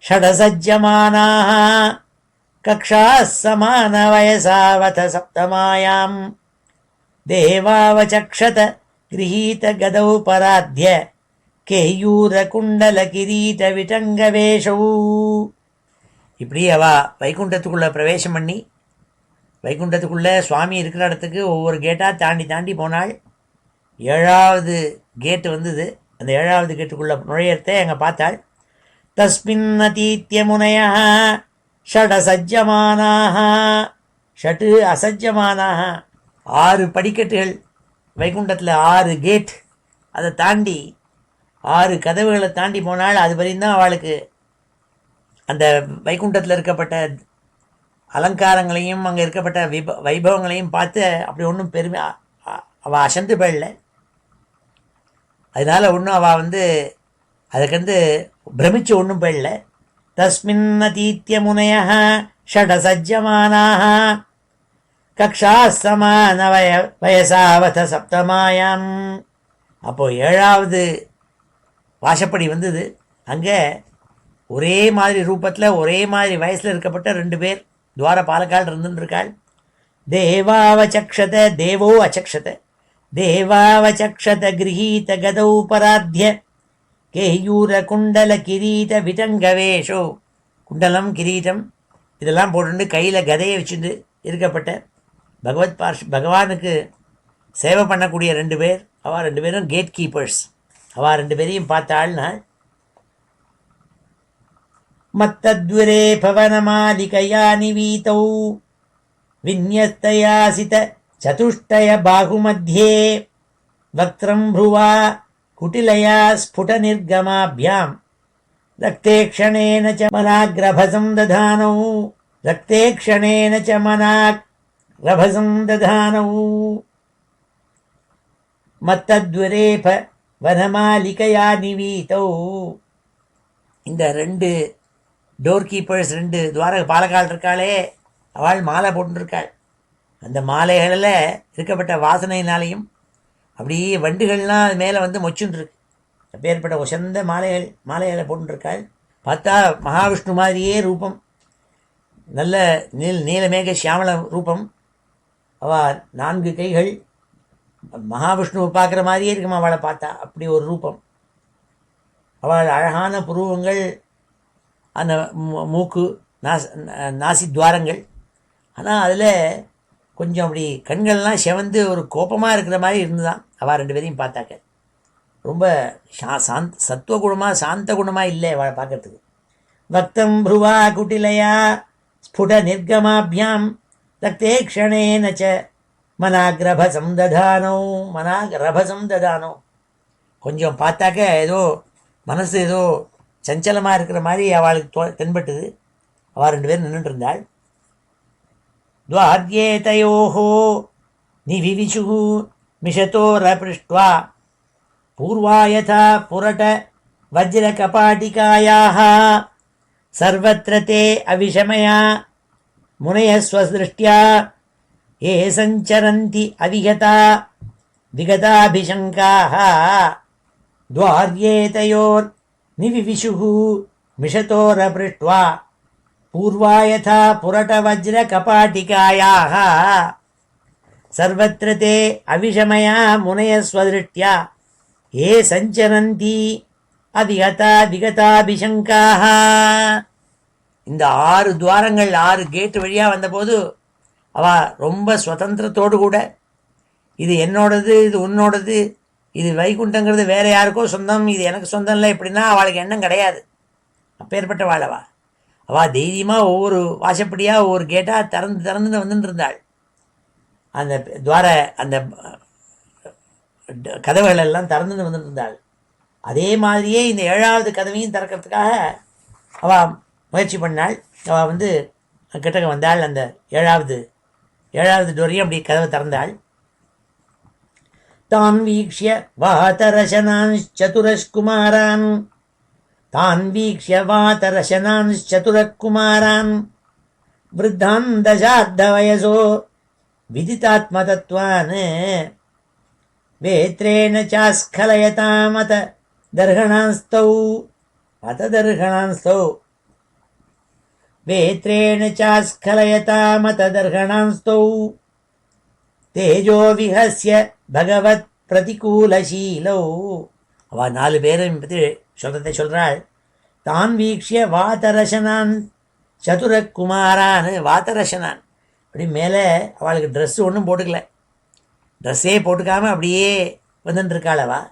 ஷடசஜ்ஜமானாः கக்ஷாः சமான வயசாவத சப்தமாயாம் தேவாவசக்ஷத கிரஹீத கதௌ பராத்ய கேயூர குண்டல கிரீட விடங்கவேஷௌ. இப்படி வைகுண்டத்துக்குள்ளே பிரவேசம் பண்ணி வைகுண்டத்துக்குள்ளே சுவாமி இருக்கிற இடத்துக்கு ஒவ்வொரு கேட்டாக தாண்டி தாண்டி போனாள். 7வது கேட்டு வந்தது. அந்த 7வது கேட்டுக்குள்ளே நுழையத்தை அங்கே பார்த்தாள். தஸ்மின் அதீத்ய முனையः ஷடசஜ்ஜமானாக, ஷட்டு அசஜ்ஜமானாக, 6 படிக்கட்டுகள் வைகுண்டத்தில், 6 கேட், அதை தாண்டி 6 கதவுகளை தாண்டி போனால் அது வரையும் தான் அவளுக்கு அந்த வைகுண்டத்தில் இருக்கப்பட்ட அலங்காரங்களையும் அங்கே இருக்கப்பட்ட வைபவங்களையும் பார்த்து அப்படி ஒன்றும் பெருமை அவள் அசந்து போயிடல. அதனால் ஒன்றும் அவள் அதுக்கு பிரமிச்சு ஒன்றும் போயிடல. தஸ்மின் அதீத்ய முனைய ஷடசஜ்ஜமானாக கக்ஷா சமான வயசாவத சப்தமாயாம். அப்போது 7வது வாசப்படி வந்தது. அங்கே ஒரே மாதிரி ரூபத்தில் ஒரே மாதிரி வயசில் இருக்கப்பட்ட 2 பேர் துவார பாலக்கால் இருந்துருக்காள். தேவாவச்சக்ஷத தேவோ அச்சக்ஷத தேவாவச்சக்ஷத கிரகீத கதௌ பராத்திய கேயூர குண்டல கிரீட விடங்கவேஷோ. குண்டலம் கிரீட்டம் இதெல்லாம் போட்டு கையில் கதையை வச்சுட்டு இருக்கப்பட்ட பகவானுக்கு சேவை பண்ணக்கூடிய 2 பேர். அவள் 2 பேரும் கேட் கீப்பர்ஸ். அவள் 2 பேரையும் பார்த்தாள்னா மத்தத்வரே பவனமாலிகையா நிவீதௌ விந்யஸ்தயாசித சதுஷ்டய பாகுமத்யே வக்த்ரம் ப்ருவா குட்டிலயா ஸ்புட நிர்கமாபியாம் ரக்தே க்ஷணேன ச மனாக்ரபசம் ததானௌ ரக்தே க்ஷணேன ச மனாக்ரபசம் ததானௌ. மத்தத்வரே வனமாலிகையா நிவீதௌ. இந்த 2 டோர் கீப்பர்ஸ், 2 துவார பாலக்கால் இருக்காளே, அவள் மாலை போட்டுருக்காள். அந்த மாலைகளில் இருக்கப்பட்ட வாசனையினாலையும் அப்படியே வண்டுகள்லாம் அது மேலே மொச்சுன்ட்ருக்கு. அப்பேற்பட்ட உசந்த மாலைகளை போட்டுருக்காள். பார்த்தா மகாவிஷ்ணு மாதிரியே ரூபம், நல்ல நீலமேக சியாமல ரூபம். அவள் 4 கைகள், மகாவிஷ்ணுவை பார்க்குற மாதிரியே இருக்குமா அவளை பார்த்தா, அப்படி ஒரு ரூபம். அவள் அழகான புருவங்கள், அந்த மூக்கு, நாசி துவாரங்கள். ஆனால் அதில் கொஞ்சம் அப்படி கண்கள்லாம் செவந்து ஒரு கோபமாக இருக்கிற மாதிரி இருந்துதான் அவள் 2 பேரையும் பார்த்தாக்க. ரொம்ப சத்துவகுணமாக சாந்த குணமாக இல்லை அவளை பார்க்கறதுக்கு. வக்தம் ப்ருவா குட்டிலையா ஸ்புட நிர்கமாபியாம் ரக்தே க்ஷணேன ச மனாக்ரபசம் ததானோ. கொஞ்சம் பார்த்தாக்க ஏதோ மனசு ஏதோ சஞ்சலமாக இருக்கிற மாதிரி அவளுக்கு தென்பட்டது. அவள் 2 பேர் நின்றுட்டு இருந்தாள். துவாத்யேதயோஹோ நிவிவிஷு மிஷதோரபிருஷ்ட்வா பூர்வாயதா புரட வஜ்ரகபாட்டிகாயாः சர்வத்ர தே அவிஷமயா முனயஸ்வதிருஷ்ட்யா ஏ சஞ்சரந்தி அவிகதா விகதாபிஷங்காः. துவார்யேதயோர் நிவிவிஷுः மிஷதோரபிருஷ்ட்வா பூர்வாயதா புரட்டவஜ்ர கபாட்டிகாயாः சர்வத்ர தே அவிஷமயா முனயஸ்வதிருஷ்ட்யா ஏ சஞ்சரந்தி அவிகதா விகதாபிஷங்காः. இந்த 6 துவாரங்கள் 6 கேட்டு வழியாக வந்தபோது அவள் ரொம்ப சுதந்திரத்தோடு கூட, இது என்னோடது, இது உன்னோடது, இது வைகுண்டங்கிறது வேறு யாருக்கோ சொந்தம், இது எனக்கு சொந்தம் இல்லை, இப்படின்னா அவளுக்கு எண்ணம் கிடையாது. அப்பேற்பட்ட வாழவா அவள் தைரியமாக ஒவ்வொரு வாசப்படியாக ஒவ்வொரு கேட்டாக திறந்து வந்துட்டு இருந்தாள். அந்த அந்த கதவுகள் எல்லாம் திறந்து வந்துட்டு இருந்தாள். அதே மாதிரியே இந்த 7வது கதவையும் திறக்கிறதுக்காக அவள் முயற்சி பண்ணாள். அவள் கிட்டக்க வந்தாள். அந்த 7வது டோரையும் அப்படி கதவை திறந்தாள். தான் வீக்ஷ்ய வாதரசனான்ச்சதுரக்குமாரான் விருத்தான் தசார்த்தவயசோ விதிதாத்மதத்வான் வேத்ரேண சாஸ்கலயதாமத தர்ஹணான்ஸ்தௌ வேத்ரேண சாஸ்கலயதாமத தர்ஹணான்ஸ்தௌ தேஜோ விஹஸ்ய பகவத் பிரதிகூலசீலோ. அவள் 4 பேரையும் பற்றி சொல்கிறாள். தான் வீக்ஷிய வாதரசனான் சதுரக்குமாரான். வாதரசனான் அப்படி மேலே அவளுக்கு ட்ரெஸ்ஸு ஒன்றும் போட்டுக்கல, ட்ரெஸ்ஸே போட்டுக்காமல் அப்படியே வந்துட்டுருக்காள். அவள்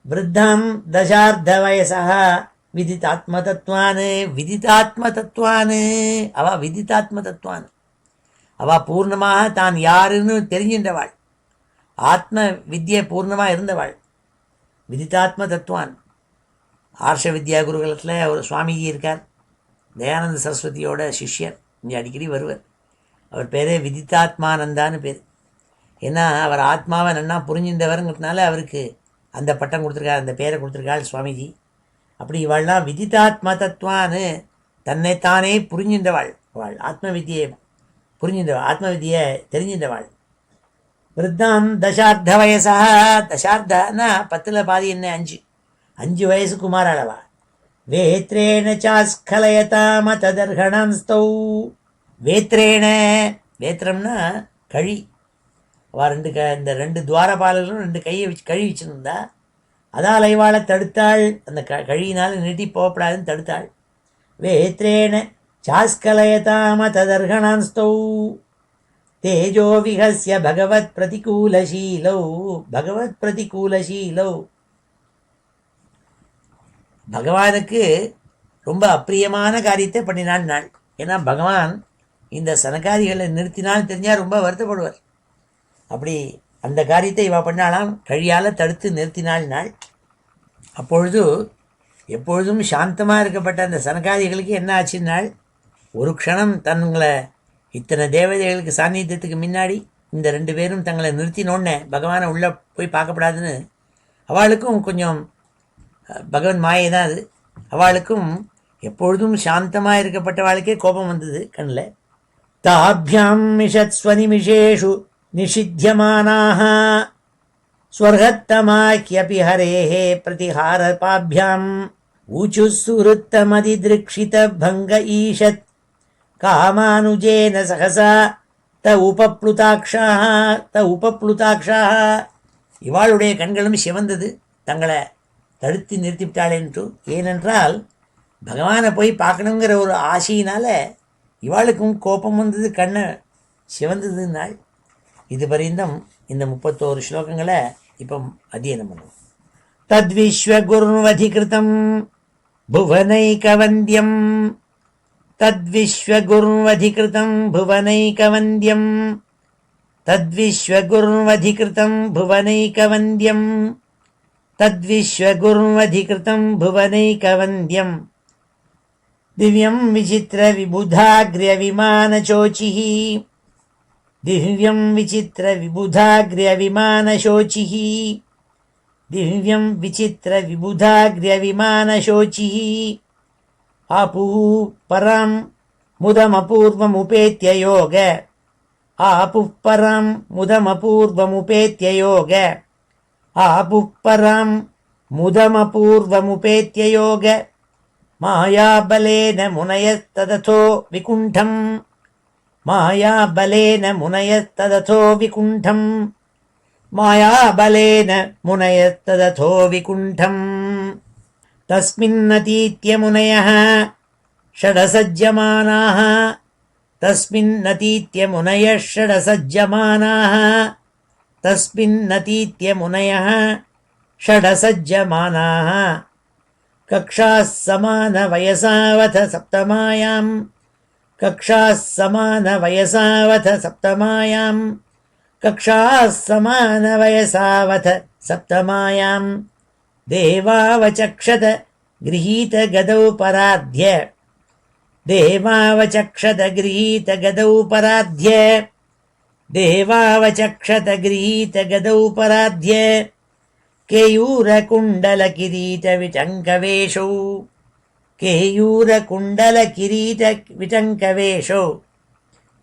விருத்தாம் தசார்த்த வயசா விதிதாத்ம தத்துவான் விதிதாத்ம தத்துவான். அவள் விதிதாத்ம தத்துவான், அவள் பூர்ணமாக தான் யாருன்னு தெரிஞ்சின்றவாள், ஆத்ம வித்யை பூர்ணமாக இருந்தவாள். விதிதாத்ம தத்துவான். ஆர்ஷ வித்யா குருகுலத்தில் ஒரு சுவாமிஜி இருக்கார், தயானந்த சரஸ்வதியோட சிஷ்யர், இங்கே அடிக்கடி வருவர். அவர் பேரே விதிதாத்மானந்தான்னு பேர். ஏன்னா அவர் ஆத்மாவை நன்னா புரிஞ்சின்றவருங்கிறதுனால அவருக்கு அந்த பட்டம் கொடுத்துருக்கார், அந்த பேரை கொடுத்துருக்காள் சுவாமிஜி. அப்படி இவாள்லாம் விதிதாத்மா தத்துவான்னு தன்னைத்தானே புரிஞ்சின்றவாள். அவள் ஆத்ம வித்தியை புரிஞ்சின்றவாள், ஆத்ம வித்தியை தெரிஞ்சின்றவாள். விருத்தாம் தசார்த்த வயசா, தசார்த்தனா 10ல் பாதி என்ன 5 வயசு குமாரளவா. வேத்ரேண சாஸ்கலயதாம ததர்ஹணம் ஸ்தௌ. வேத்ரேண, வேத்திரம்னா கழி. அவள் இந்த 2 துவாரபாலர்களும் 2 கையை வச்சு கழி வச்சுருந்தா, அதால் இவாளை தடுத்தாள். அந்த கழியினால் நீட்டி போகப்படாதுன்னு தடுத்தாள். வேத்ரேண சாஸ்கலயதாம ததர்ஹணம் ஸ்தௌ தேஜோ விஹஸ்ய பகவத் பிரதிகூலசீலௌ. பகவத் பிரதிகூலசீலௌ, பகவானுக்கு ரொம்ப அப்பிரியமான காரியத்தை பண்ணினான் நாள். ஏன்னா பகவான் இந்த சனகாதிகளை நிறுத்தினான்னு தெரிஞ்சால் ரொம்ப வருத்தப்படுவார். அப்படி அந்த காரியத்தை இவ பண்ணாலாம், கழியால் தடுத்து நிறுத்தினாள் நாள். அப்பொழுது எப்பொழுதும் சாந்தமாக இருக்கப்பட்ட அந்த சனகாதிகளுக்கு என்ன ஆச்சுன்னாள், ஒரு க்ஷணம் தங்களை இத்தனை தேவதைகளுக்கு சாநித்தியத்துக்கு முன்னாடி இந்த 2 பேரும் தங்களை நிறுத்தினோன்னே பகவானை உள்ளே போய் பார்க்கப்படாதுன்னு அவளுக்கும் கொஞ்சம் பகவன் மாயை தான் அது. அவளுக்கும் எப்பொழுதும் சாந்தமாக இருக்கப்பட்டவாளுக்கே கோபம் வந்தது கண்ணில். தாபியாம் மிஷத் ஸ்வனிமிஷேஷு நிஷித்தியமானாக ஸ்வர்கத்தமாக்கியபி ஹரேஹே பிரதிஹாரபாபியாம் ஊச்சு சுருத்தமதிதிருக்ஷித பங்க ஈஷத் காமானுஜேன சகசா த உபப்ளுதாக்ஷா. இவாளுடைய கண்களும் சிவந்தது, தங்களை தடுத்து நிறுத்திவிட்டாளேன்ட்டு. ஏனென்றால் பகவானை போய் பார்க்கணுங்கிற ஒரு ஆசையினால் இவாளுக்கும் கோபம் வந்தது, கண்ணை சிவந்ததுன்னாள். இது பரிந்தம் இந்த 31 ஸ்லோகங்களை இப்போ அத்தியனம் பண்ணுவோம். தத்விஸ்வகுர்வதிகிருதம் புவனைகவந்தியம், தத்விஸ்வகுர்வதிகிருதம் புவனைகவந்தியம், தத்விஸ்வகுர்வதிகிருதம் புவனைகவந்தியம், தத்விஸ்வகுர்வதிகிருதம் புவனைகவந்தியம். திவ்யம் விசித்திர விபுதாக்ரிய விமானசோச்சிः, திவ்யம் விசித்திர விபுதாக்ரிய விமானசோச்சிः, திவ்யம் விசித்திர விபுதாக்ரிய விமானசோச்சிः. ஆபுः பரம் முதமபூர்வமுபேத்ய யோக, ஆபுः பரம் முதமபூர்வமுபேத்ய யோக, ஆபுः பரம் முதமபூர்வமுபேத்ய யோக. மாயாபலேன முனயஸ்தததோ விகுண்டம், மாயாபலேன முனயஸ்தததோ விகுண்டம், மாயாபலேன முனயஸ்தததோ விகுண்டம். தஸ்மின்னதீத்ய முனயः ஷடசஜ்ஜமானாः, தஸ்மின்னதீத்ய முனயः ஷடசஜ்ஜமானாः, தஸ்மின்னதீத்ய முனயः ஷடசஜ்ஜமானாः. கக்ஷாः சமானவயசாவத சப்தமாயாம், கக்ஷாः சமானவயசாவத சப்தமாயாம், கக்ஷாः சமானவயசாவத சப்தமாயாம். தேவாவசக்ஷத கிரஹீத கதௌ பராத்ய, தேவாவசக்ஷத கிரஹீத கதௌ பராத்ய, தேவாவசக்ஷத கிரஹீத கதௌ பராத்ய. கேயூரகுண்டலகிரீடவிடங்கவேஷௌ, கேயூரகுண்டலகிரீடவிடங்கவேஷௌ,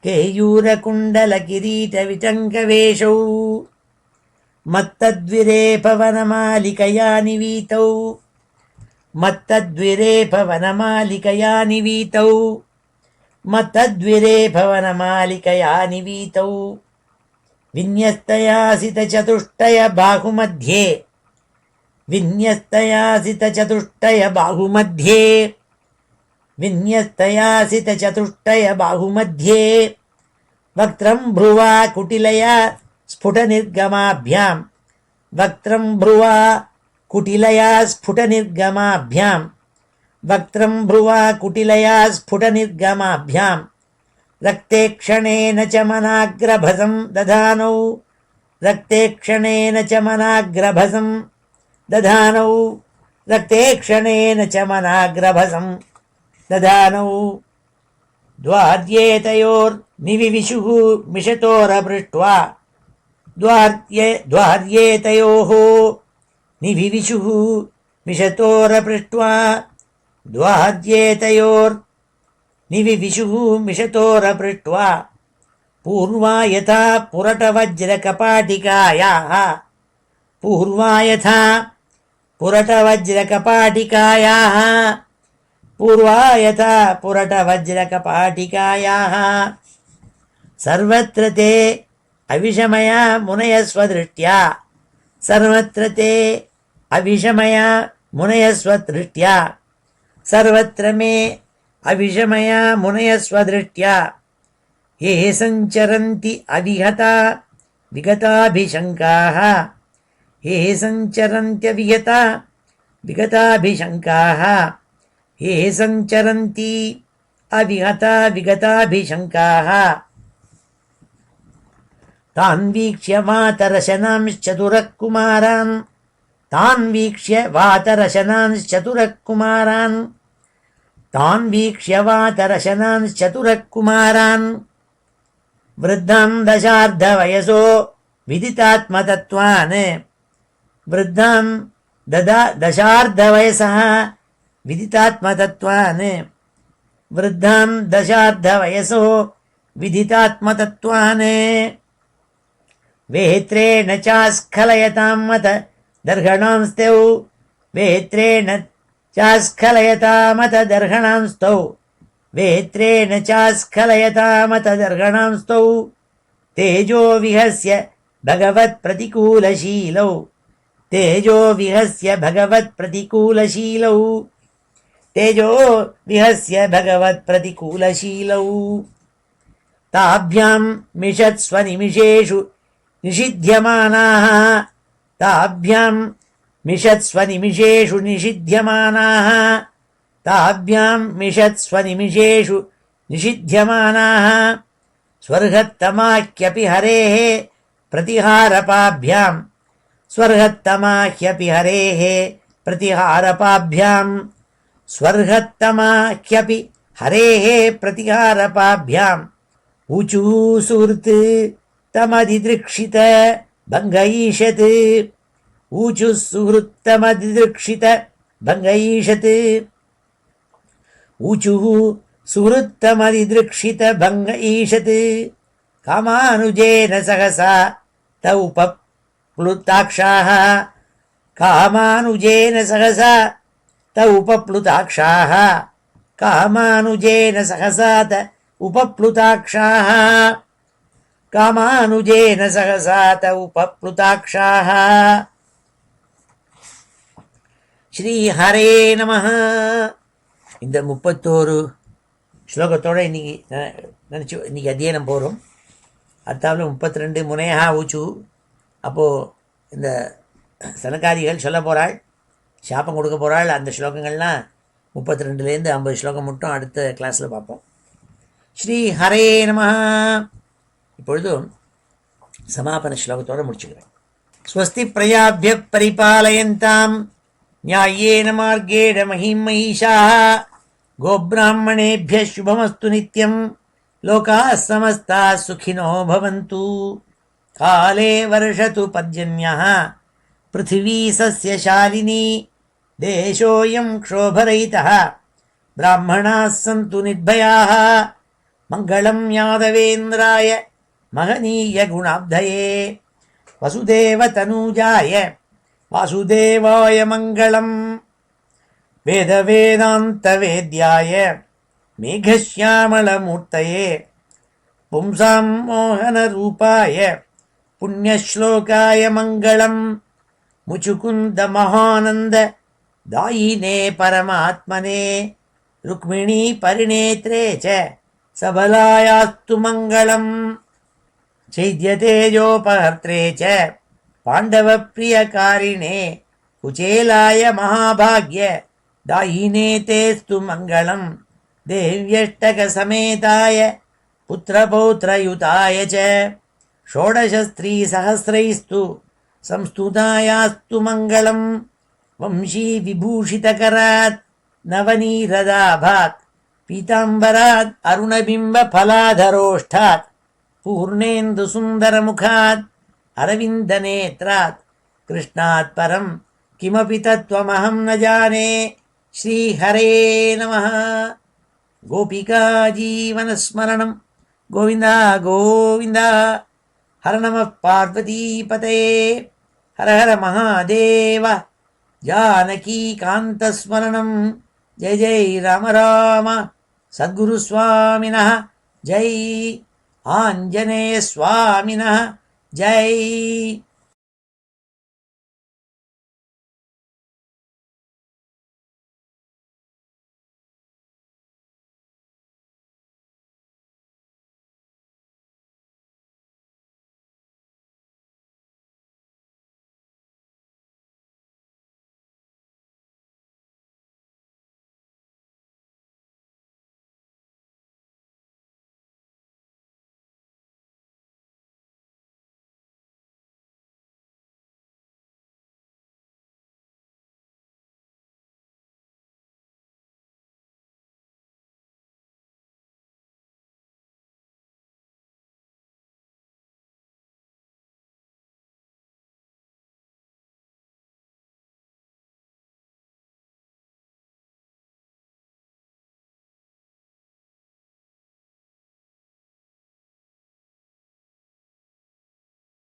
கேயூரகுண்டலகிரீடவிடங்கவேஷௌ. மத்தத்விரேபவனமாலிகயா நிவீதௌ, மத்தத்விரேபவனமாலிகயா நிவீதௌ, மத்தத்விரேபவனமாலிகயா நிவீதௌ. விந்யஸ்தயாசிதசதுஷ்டய பாகுமத்யே, விந்யஸ்தயாசிதசதுஷ்டய பாகுமத்யே, விந்யஸ்தயாசிதசதுஷ்டய பாகுமத்யே. வக்த்ரம் ப்ருவா குட்டிலயா वक्त्रं भ्रुवा कुटिलया स्फुटनिर्गमाभ्यां रक्ते क्षणेन च मनाग्रभसं दधानौ रक्ते क्षणेन च मनाग्रभसं दधानौ रक्ते क्षणेन च मनाग्रभसं दधानौ द्वार्येतयोर्निविविशुः मिषतोरपृष्ट्वा द्वार्येतयोः निविविशुः मिषतोरपृष्ट्वा द्वार्येतयोर्निविविशुः मिषतोरपृष्ट्वा पूर्वा यथा पुरटवज्रकपाटिकायाः पूर्वा यथा पुरटवज्रकपाटिकायाः पूर्वा यथा पुरटवज्रकपाटिकायाः सर्वत्र ते अविषमया मुनयस्वदृष्ट्या सर्वत्र ते अविषमया मुनयस्वदृष्ट्या सर्वत्र मे अविषमया मुनयस्वदृष्ट्या ये सञ्चरन्ति अविहता विगताभिशङ्काः ये सञ्चरन्त्यविहता विगताभिशङ्काः ये सञ्चरन्ति अविहता विगताभिशङ्काः तान् वीक्ष्य वातरशनांश्चतुरः कुमारान् तान् वीक्ष्य वातरशनांश्चतुरः कुमारान् तान् वीक्ष्य वातरशनांश्चतुरः कुमारान् वृद्धां दशार्धवयसो विदितात्मतत्त्वान् वृद्धां दशार्धवयसः विदितात्मतत्त्वान् वृद्धां दशार्धवयसो विदितात्मतत्त्वान् वेत्रेण चास्खलयतां मत दर्घणांस्तौ वेत्रेण चास्खलयतामत दर्घणांस्तौ वेत्रेण चास्खलयतामत दर्घणांस्तौ तेजो विहस्य भगवत्प्रतिकूलशीलौ तेजो विहस्य भगवत्प्रतिकूलशीलौ तेजो विहस्य भगवत्प्रतिकूलशीलौ ताभ्यां मिषत्स्वनिमिषेषु निषिध्यमानाः ताभ्यां मिषत्स्वनिमिषेषु निषिध्यमानाः ताभ्यां मिषत्स्वनिमिषेषु निषिध्यमानाः स्वर्गत्तमाह्यपि हरेः प्रतिहारपाभ्यां स्वर्गत्तमाह्यपि हरेः प्रतिहारपाभ्यां स्वर्गत्तमाह्यपि हरेः प्रतिहारपाभ्याम् ऊचुः सुहृत् तमधिदृक्षित भङ्गईषत् ऊचुः सुहृत्तमधिदृक्षित भङ्गईषत् ऊचुः सुहृत्तमधिदृक्षित भङ्गईषत् कामानुजेन सहसा तौ उपप्लुताक्षाः कामानुजेन सहसा तौ उपप्लुताक्षाः कामानुजेन सहसा त उपप्लुताक्षाः कामानुजेन सहसा त उपप्लुताक्षाः ஸ்ரீ ஹரே நமஹ. இந்த 31 ஸ்லோகத்தோடு இன்னைக்கு அத்தியனம் போகிறோம். அடுத்தாவில் 32 முனையா ஊச்சு. அப்போது இந்த சனகாதிகள் சொல்ல போகிறாள், சாப்பம் கொடுக்க போகிறாள். அந்த ஸ்லோகங்கள்லாம் 32லேருந்து 50 ஸ்லோகம் மட்டும் அடுத்த கிளாஸில் பார்ப்போம். ஸ்ரீ ஹரே நமஹ. இப்பொழுதும் சமாபன ஸ்லோகத்தோடு முடிச்சுக்கிறேன். ஸ்வஸ்தி பிரஜாபிய பரிபாலயந்தாம் न्याय्येन मार्गेण महीं महिषाः गोब्राह्मणेभ्यः शुभमस्तु नित्यं लोकाः समस्ताः सुखिनो भवन्तु. काले वर्षतु पर्जन्यः पृथिवी सस्यशालिनी देशोऽयं क्षोभरहितः ब्राह्मणाः सन्तु निर्भयाः. मङ्गलं यादवेन्द्राय महनीयगुणाब्धये वसुदेवतनूजाय वासुदेवाय मङ्गलम्. वेदवेदान्तवेद्याय मेघश्यामलमूर्तये पुंसां मोहनरूपाय पुण्यश्लोकाय मङ्गलम्. मुचुकुन्दमहानन्द दायिने परमात्मने रुक्मिणी परिणेत्रे च सबलायास्तु मङ्गलम्. चैद्यतेजोपहर्त्रे च पाण्डवप्रियकारिणे कुचेलाय महाभाग्य दायिने तेस्तु मङ्गलम् देव्यष्टकसमेताय पुत्रपौत्रयुताय च षोडशस्त्रीसहस्रैस्तु संस्तुतायास्तु मङ्गलम् वंशी विभूषितकरात् नवनीरदाभात् पीताम्बरात् अरुणबिम्बफलाधरोष्ठात् पूर्णेन्दुसुन्दरमुखात् अरविन्दनेत्रात् कृष्णात् परं किमपि तत्त्वमहं न जाने श्रीहरे नमः। गोपिका जीवनस्मरणं गोविन्द गोविन्द। हर नमः पार्वतीपतये हर हर महादेव। जानकीकान्तस्मरणं जय जय राम राम। सद्गुरुस्वामिनः जय। आञ्जनेयस्वामिनः जय।